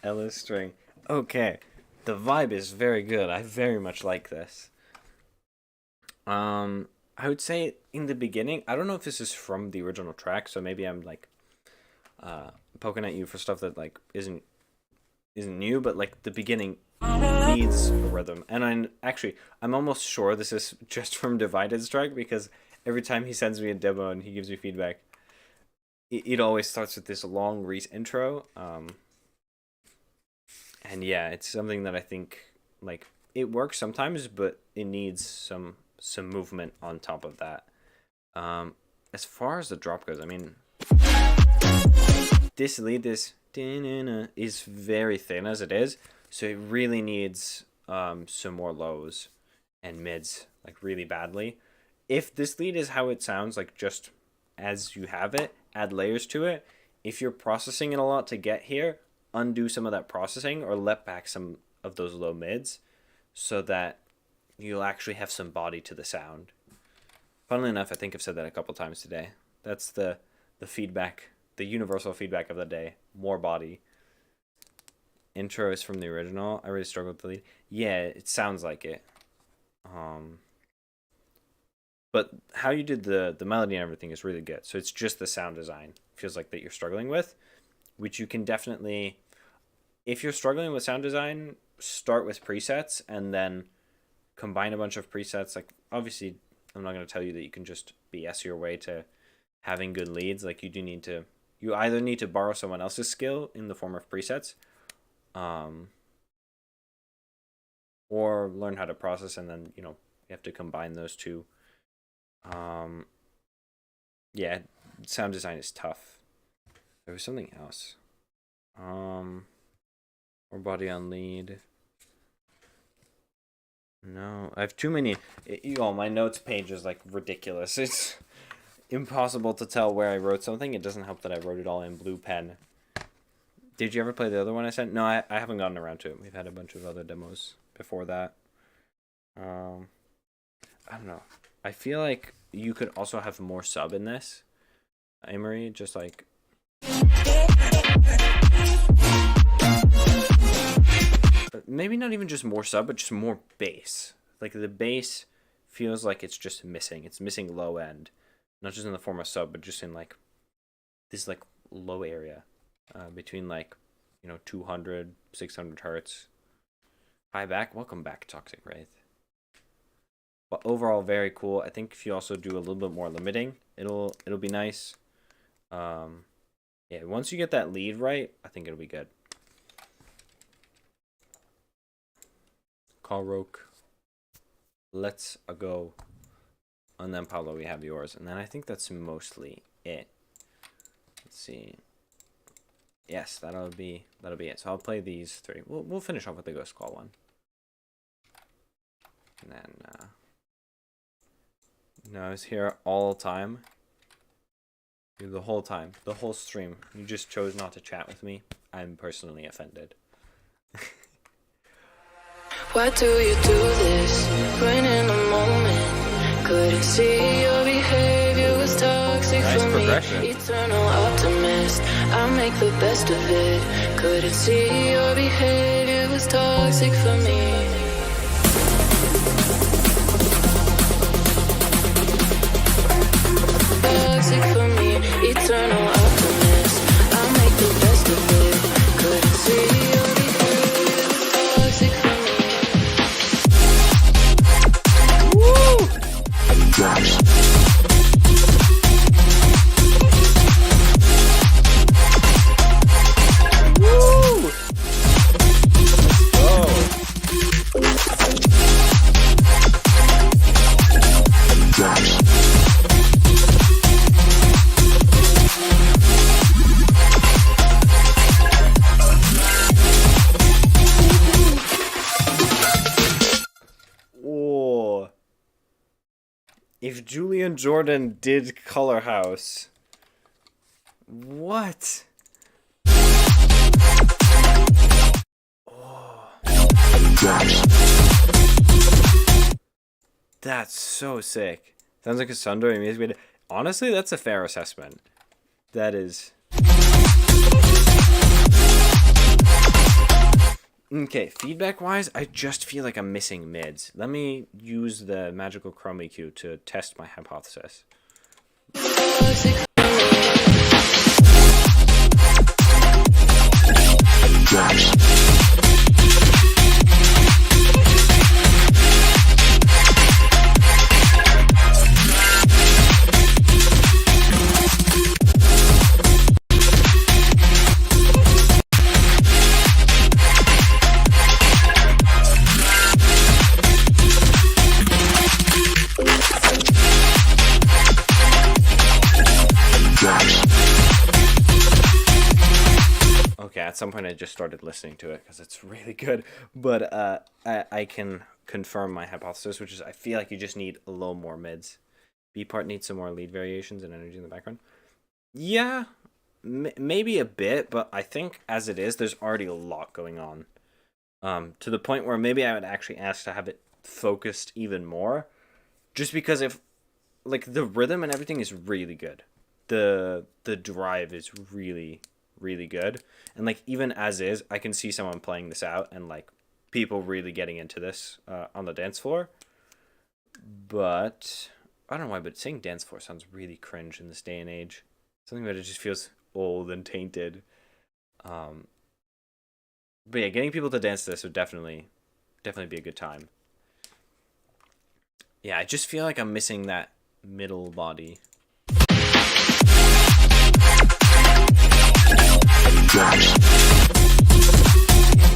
Ellis string. Okay, the vibe is very good. I very much like this. I would say in the beginning, I don't know if this is from the original track, so maybe I'm like poking at you for stuff that like isn't new, but like the beginning needs a rhythm. And I'm almost sure this is just from Divided's track, because every time he sends me a demo and he gives me feedback, it always starts with this long Reese intro. And yeah, it's something that I think like it works sometimes, but it needs some movement on top of that. As far as the drop goes, I mean, this lead is very thin as it is, so it really needs some more lows and mids like really badly. If this lead is how it sounds, like just as you have it, add layers to it. If you're processing it a lot to get here, undo some of that processing or let back some of those low mids so that you'll actually have some body to the sound. Funnily enough, I think I've said that a couple times today. That's the feedback, the universal feedback of the day. More body. Intro is from the original. I really struggled with the lead. Yeah, it sounds like it. But how you did the melody and everything is really good. So it's just the sound design feels like that you're struggling with, which you can definitely, if you're struggling with sound design, start with presets and then combine a bunch of presets. Like obviously I'm not going to tell you that you can just BS your way to having good leads. Like you either need to borrow someone else's skill in the form of presets, or learn how to process, and then you have to combine those two. Yeah, sound design is tough. There was something else. Or body on lead. No, I have too many. My notes page is like ridiculous. It's impossible to tell where I wrote something. It doesn't help that I wrote it all in blue pen. Did you ever play the other one I sent? No, I haven't gotten around to it. We've had a bunch of other demos before that. I don't know. I feel like you could also have more sub in this, Amory, just like... Maybe not even just more sub, but just more bass. Like the bass feels like it's just missing. It's missing low end. Not just in the form of sub, but just in like this like low area between like, 200, 600 hertz. Hi back. Welcome back, Toxic Wraith. But overall, very cool. I think if you also do a little bit more limiting, it'll be nice. Yeah, once you get that lead right, I think it'll be good. Call Roke. Let's go. And then Pablo, we have yours. And then I think that's mostly it. Let's see. Yes, that'll be it. So I'll play these three. We'll finish off with the Ghost Call one. And then no, I was here all the time. The whole time. The whole stream. You just chose not to chat with me. I'm personally offended. Why do you do this when in the moment couldn't see your behavior was toxic Nice for progression. me? Eternal optimist, I make the best of it. Couldn't see your behavior was toxic for me. Toxic for me, eternal optimist. I make the best of it. Couldn't see your behavior was toxic for me. If Julian Jordan did Color House, what? Oh. That's so sick. Sounds like a Sundari music video. Honestly, that's a fair assessment. That is... Okay, feedback-wise, I just feel like I'm missing mids. Let me use the magical chroma EQ to test my hypothesis. Okay, at some point I just started listening to it because it's really good, but I can confirm my hypothesis, which is I feel like you just need a little more mids. B part needs some more lead variations and energy in the background. Yeah, maybe a bit, but I think as it is, there's already a lot going on. To the point where maybe I would actually ask to have it focused even more, just because if, like, the rhythm and everything is really good, the drive is really good, and like even as is, I can see someone playing this out and like people really getting into this on the dance floor. But I don't know why, but saying dance floor sounds really cringe in this day and age. Something about it just feels old and tainted. But yeah, getting people to dance to this would definitely be a good time. Yeah, I just feel like I'm missing that middle body.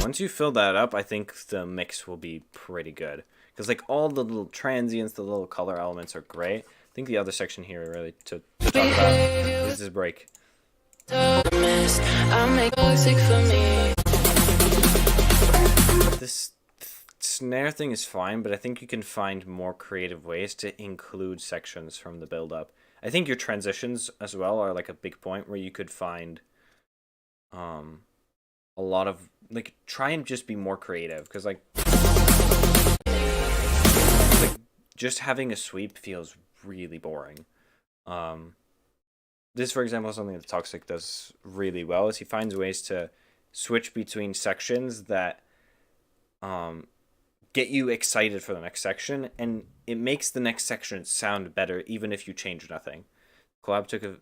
Once you fill that up, I think the mix will be pretty good. Because like all the little transients, the little color elements are great. I think the other section here really to talk about is this break. This snare thing is fine, but I think you can find more creative ways to include sections from the build-up. I think your transitions as well are like a big point where you could find a lot of, like, try and just be more creative, because like just having a sweep feels really boring. This, for example, is something that Toxic does really well, is he finds ways to switch between sections that get you excited for the next section, and it makes the next section sound better even if you change nothing. Collab took a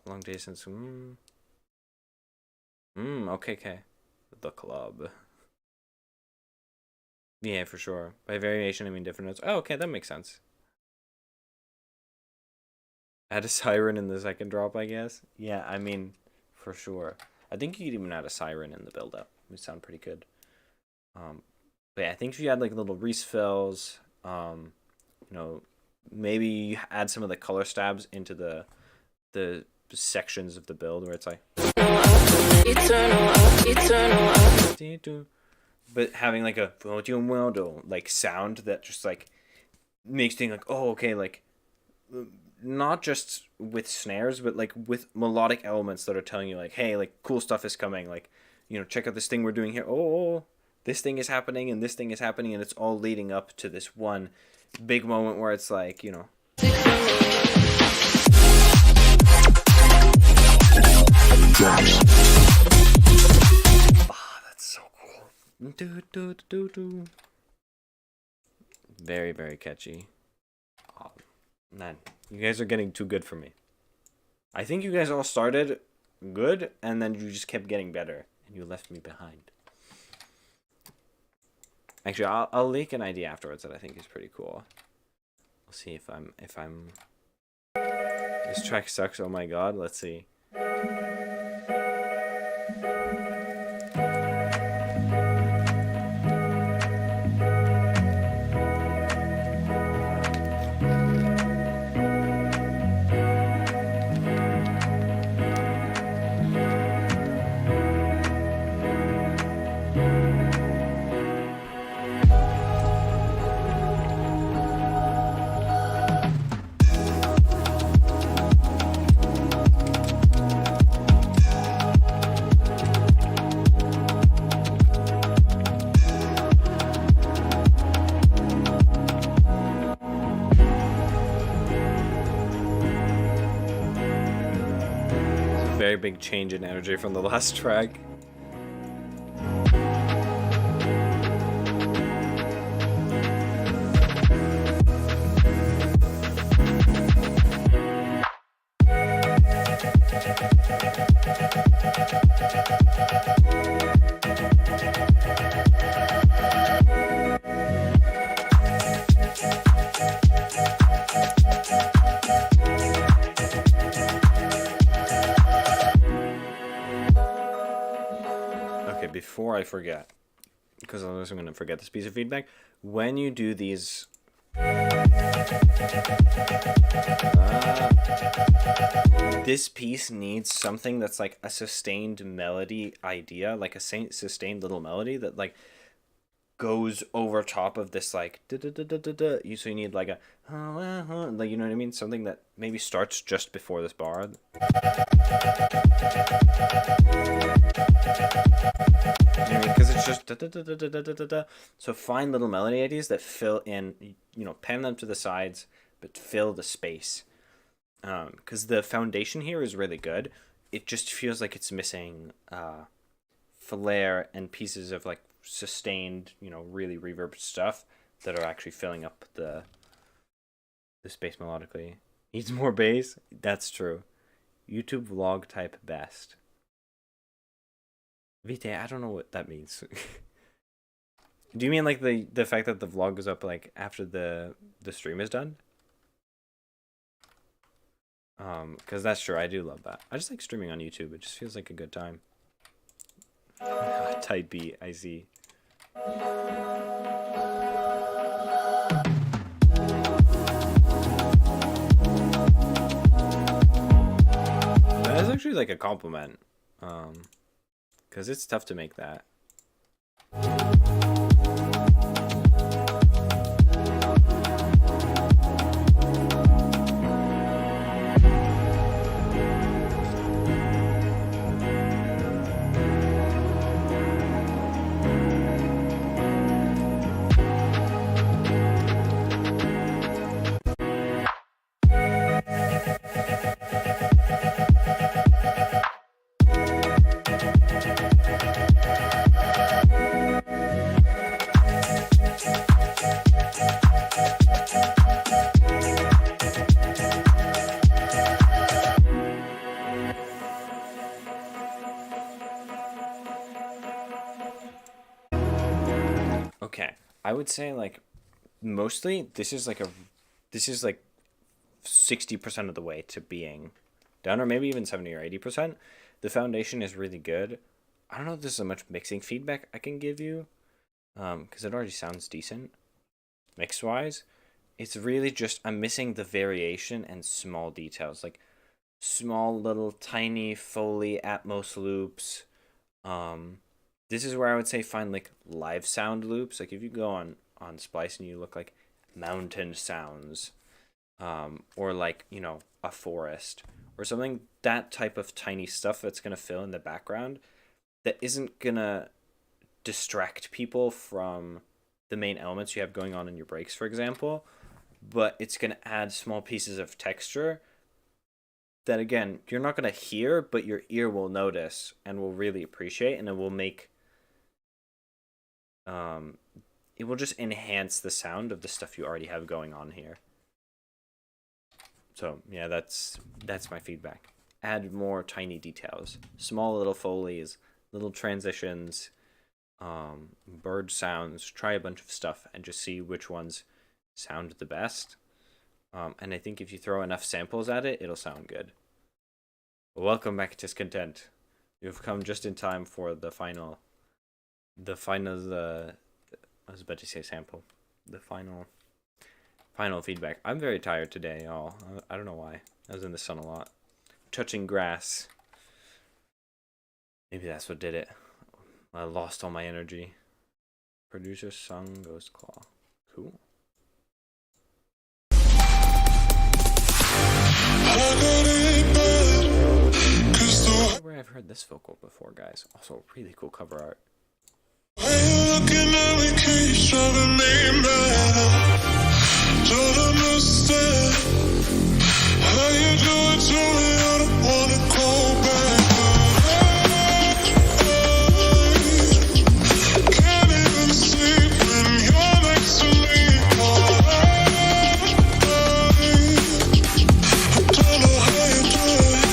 long day since okay. The club. Yeah, for sure. By variation, I mean different notes. Oh, okay, that makes sense. Add a siren in the second drop, I guess. Yeah, I mean, for sure. I think you could even add a siren in the build-up. It would sound pretty good. But yeah, I think if you add like little refills, you know, maybe you add some of the color stabs into the sections of the build where it's like, but having like a like sound that just like makes things like, oh, okay, like not just with snares, but like with melodic elements that are telling you like, hey, like cool stuff is coming, like, you know, check out this thing we're doing here. Oh, this thing is happening and this thing is happening, and it's all leading up to this one big moment where it's like, you know, that's so cool. Very, very catchy. Oh, man, you guys are getting too good for me. I think you guys all started good, and then you just kept getting better, and you left me behind. Actually, I'll leak an idea afterwards that I think is pretty cool. We'll see if I'm. This track sucks. Oh my god. Let's see. Very big change in energy from the last track. before I forget, because otherwise I'm going to forget this piece of feedback, when you do these... this piece needs something that's like a sustained melody idea, like a sustained little melody that like goes over top of this like da da da da da da. So you need like a like, you know what I mean, something that maybe starts just before this bar. Because it's just da, da, da, da, da, da, da, da. So find little melody ideas that fill in, you know, pen them to the sides, but fill the space. Because the foundation here is really good. It just feels like it's missing flair and pieces of like sustained, you know, really reverb stuff that are actually filling up the space melodically. Needs more bass. That's true. YouTube vlog type best. Vite, I don't know what that means. Do you mean like the fact that the vlog goes up like after the stream is done? Because that's true. I do love that. I just like streaming on YouTube. It just feels like a good time. Type B, I see. That's actually like a compliment. Because it's tough to make that. Okay, I would say like mostly this is like 60% of the way to being done, or maybe even 70 or 80%. The foundation is really good. I don't know if there's so much mixing feedback I can give you, because it already sounds decent mix wise. It's really just I'm missing the variation and small details, like small little tiny Foley Atmos loops. This is where I would say find like live sound loops. Like if you go on Splice and you look like mountain sounds, or like, you know, a forest or something, that type of tiny stuff that's going to fill in the background that isn't going to distract people from the main elements you have going on in your breaks, for example, but it's going to add small pieces of texture that, again, you're not going to hear, but your ear will notice and will really appreciate, and it will make it will just enhance the sound of the stuff you already have going on here. So yeah, that's my feedback. Add more tiny details, small little Foleys, little transitions, bird sounds. Try a bunch of stuff and just see which ones sound the best. And I think if you throw enough samples at it, it'll sound good. Welcome back, Discontent. You've come just in time for the final. I was about to say sample. The final feedback. I'm very tired today, y'all. I don't know why. I was in the sun a lot. Touching grass. Maybe that's what did it. I lost all my energy. Producer sung Ghost Claw. Cool. Where I've heard this vocal before, guys. Also, really cool cover art. Don't understand how you do it to me. I don't wanna go back. Can't even sleep when you're next to me. I don't know how you do it.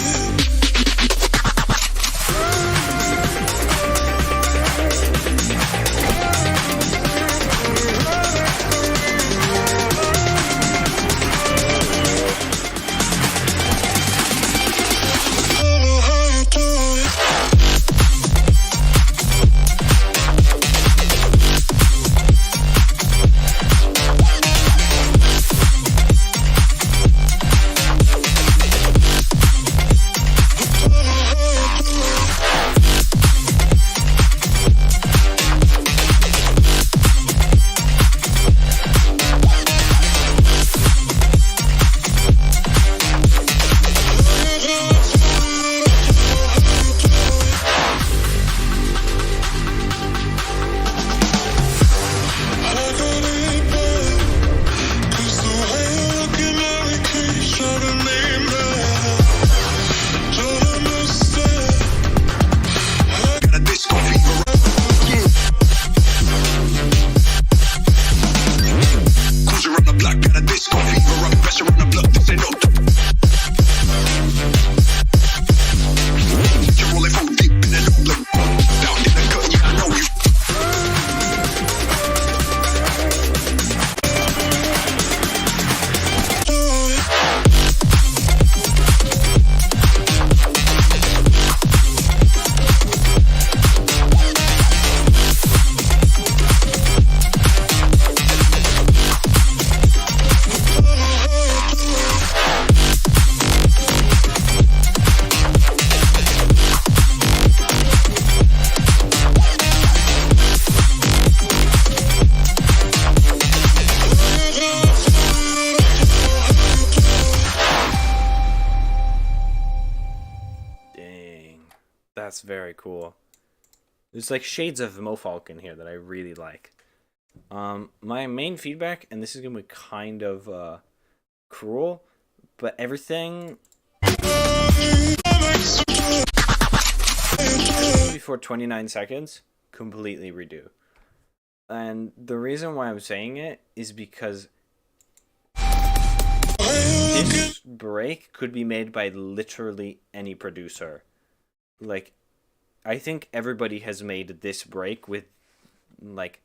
That's very cool. There's like shades of Mofalk in here that I really like. My main feedback, and this is gonna be kind of cruel, but everything before 29 seconds, completely redo. And the reason why I'm saying it is because this break could be made by literally any producer. Like, I think everybody has made this break with, like,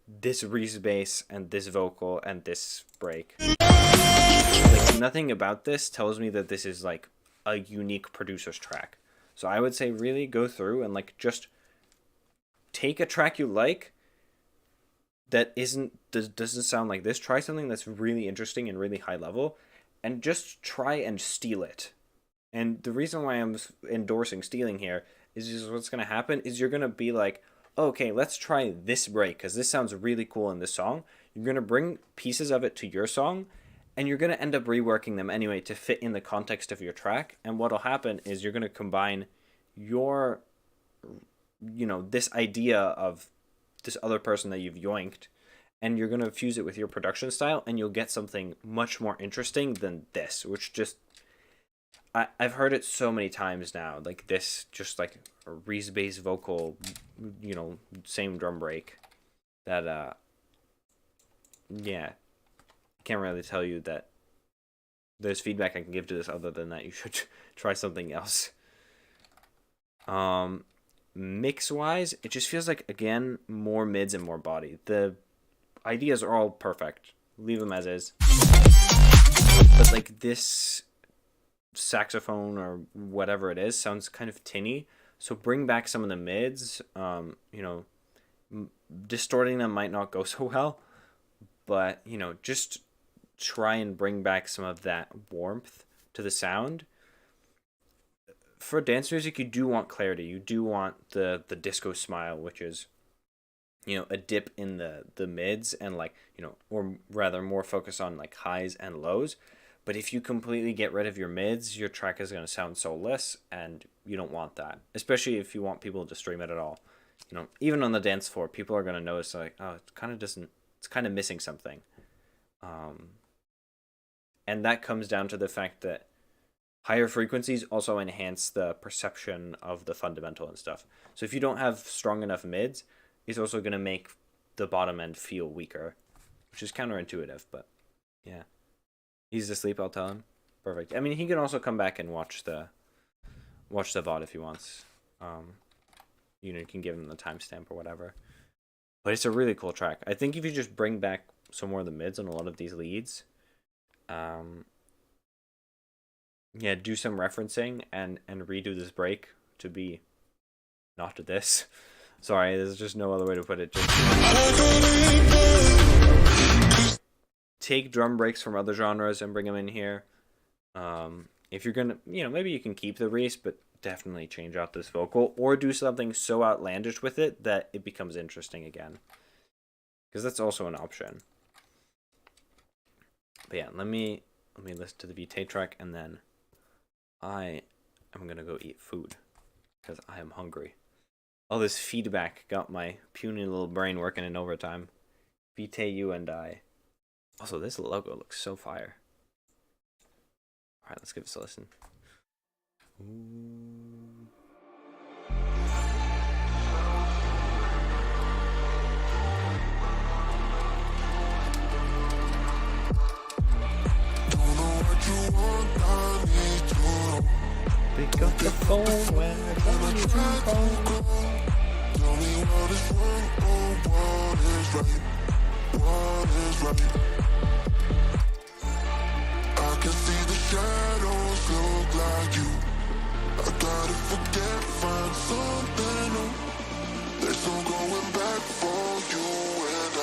this Reese bass and this vocal and this break. Like, nothing about this tells me that this is, like, a unique producer's track. So I would say really go through and, like, just take a track you like that doesn't sound like this. Try something that's really interesting and really high level, and just try and steal it. And the reason why I'm endorsing stealing here is just what's going to happen is you're going to be like, okay, let's try this break because this sounds really cool in this song. You're going to bring pieces of it to your song, and you're going to end up reworking them anyway to fit in the context of your track. And what'll happen is you're going to combine your, this idea of this other person that you've yoinked, and you're going to fuse it with your production style, and you'll get something much more interesting than this, which just, I've heard it so many times now, like this, just like a Reese bass vocal, same drum break, that, yeah, can't really tell you that there's feedback I can give to this other than that you should try something else. Mix-wise, it just feels like, again, more mids and more body. The ideas are all perfect. Leave them as is. But, like, this saxophone or whatever it is sounds kind of tinny. So bring back some of the mids. Distorting them might not go so well. But, just try and bring back some of that warmth to the sound. For dance music, you do want clarity. You do want the disco smile, which is, a dip in the mids and or rather more focus on like highs and lows. But if you completely get rid of your mids, your track is going to sound soulless, and you don't want that. Especially if you want people to stream it at all. Even on the dance floor, people are going to notice like, oh, it's kind of missing something. And that comes down to the fact that higher frequencies also enhance the perception of the fundamental and stuff. So if you don't have strong enough mids, it's also going to make the bottom end feel weaker, which is counterintuitive, but yeah. He's asleep, I'll tell him. Perfect. I mean, he can also come back and watch the VOD if he wants. You can give him the timestamp or whatever. But it's a really cool track. I think if you just bring back some more of the mids on a lot of these leads, do some referencing and redo this break to be not to this. Sorry, there's just no other way to put it. Just take drum breaks from other genres and bring them in here. If you're gonna, maybe you can keep the Reese, but definitely change out this vocal or do something so outlandish with it that it becomes interesting again. Because that's also an option. But yeah, let me listen to the Vitae track, and then I am gonna go eat food because I am hungry. All this feedback got my puny little brain working in overtime. Vitae, you and I. Also, this logo looks so fire. Alright, let's give this a listen. Ooh. Pick up the phone when I call you to call. Tell me what is wrong or what is right. What is right? I can see the shadows look like you. I gotta forget, find something new. There's no going back for you and I.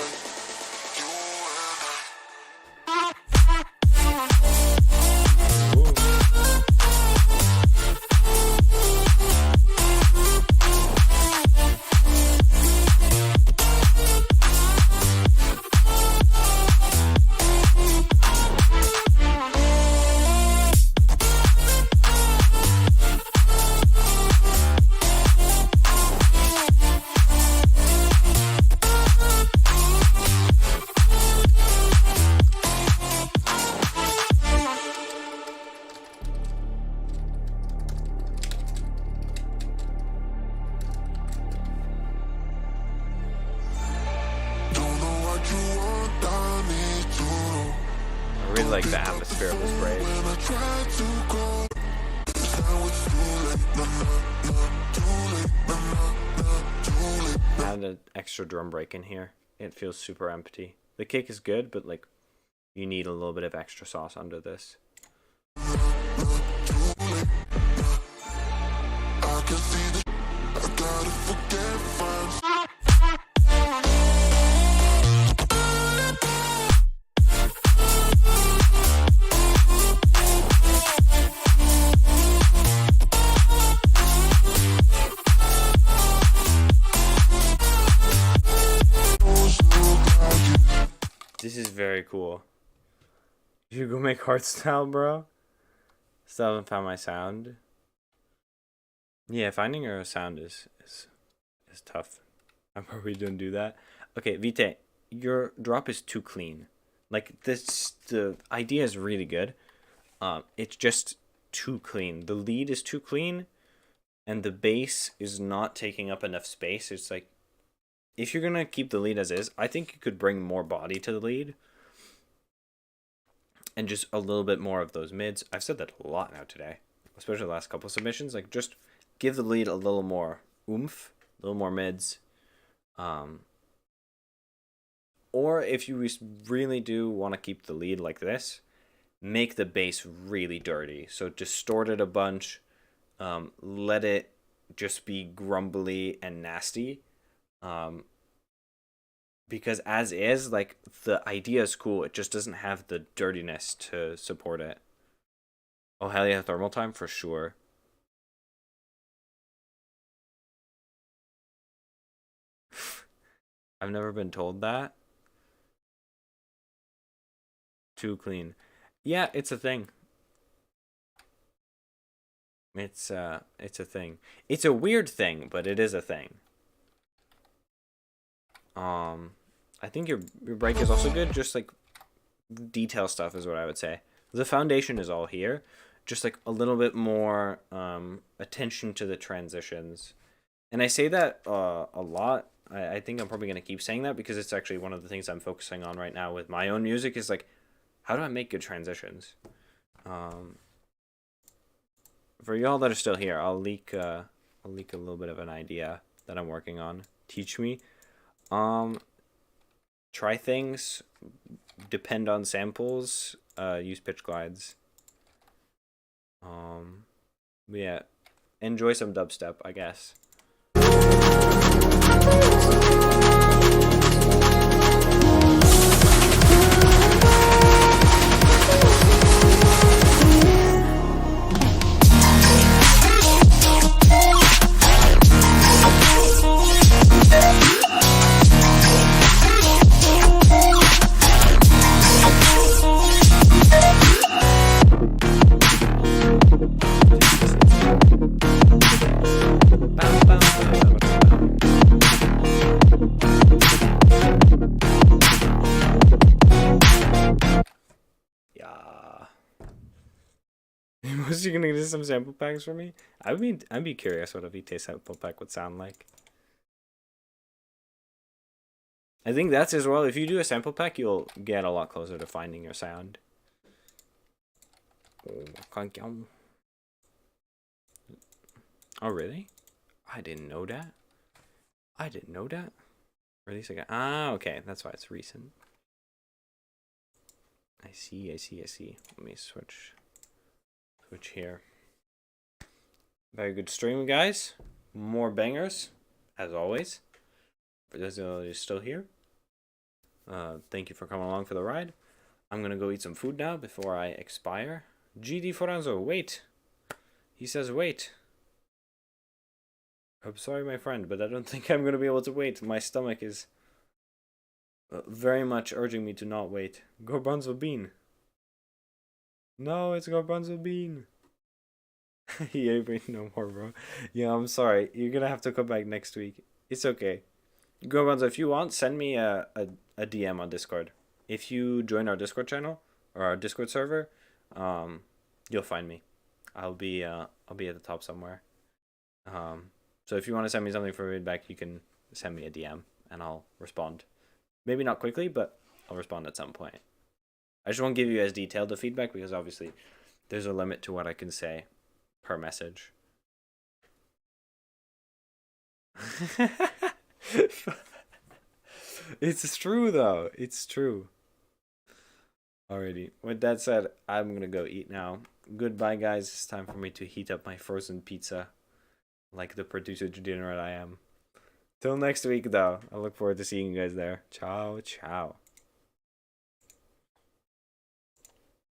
like the atmosphere of this break. Add an extra drum break in here. It feels super empty. The kick is good, but like you need a little bit of extra sauce under this. This is very cool. You go make hardstyle, bro? Still haven't found my sound. Yeah, finding your sound is tough. I'm probably don't do that. Okay, Vite, your drop is too clean. Like this, the idea is really good. It's just too clean. The lead is too clean, and the bass is not taking up enough space. It's like, if you're gonna keep the lead as is, I think you could bring more body to the lead. And just a little bit more of those mids. I've said that a lot now today, especially the last couple of submissions. Like, just give the lead a little more oomph, a little more mids. Or if you really do want to keep the lead like this, make the bass really dirty. So distort it a bunch. Let it just be grumbly and nasty. Because as is, like, the idea is cool. It just doesn't have the dirtiness to support it. Oh, hell yeah, thermal time for sure. I've never been told that. Too clean. Yeah, it's a thing. It's a thing. It's a weird thing, but it is a thing. I think your break is also good. Just like detail stuff is what I would say. The foundation is all here. Just like a little bit more attention to the transitions. And I say that a lot. I think I'm probably going to keep saying that because it's actually one of the things I'm focusing on right now with my own music is like, how do I make good transitions? For y'all that are still here, I'll leak a little bit of an idea that I'm working on. Teach me. Try things, depend on samples, use pitch glides. Yeah, enjoy some dubstep, I guess. Was you gonna get some sample packs for me? I'd be curious what a Vite sample pack would sound like. I think that's as well. If you do a sample pack, you'll get a lot closer to finding your sound. Oh really? I didn't know that. I didn't know that. Release again. Ah, okay. That's why it's recent. I see. Let me switch here. Very good stream, guys. More bangers, as always. For those that are still here, thank you for coming along for the ride. I'm gonna go eat some food now before I expire. GD Foranzo, wait. He says wait. I'm sorry, my friend, but I don't think I'm gonna be able to wait. My stomach is very much urging me to not wait. Garbanzo bean. No, it's Garbanzo bean. He ain't me no more, bro. Yeah, I'm sorry. You're gonna have to come back next week. It's okay. Garbanzo, if you want, send me a DM on Discord. If you join our Discord channel or our Discord server, you'll find me. I'll be at the top somewhere. So if you want to send me something for feedback, you can send me a DM and I'll respond. Maybe not quickly, but I'll respond at some point. I just won't give you as detailed the feedback because obviously there's a limit to what I can say per message. It's true though. It's true. Alrighty. With that said, I'm gonna go eat now. Goodbye, guys. It's time for me to heat up my frozen pizza, like the producer degenerate I am. Till next week, though. I look forward to seeing you guys there. Ciao, ciao.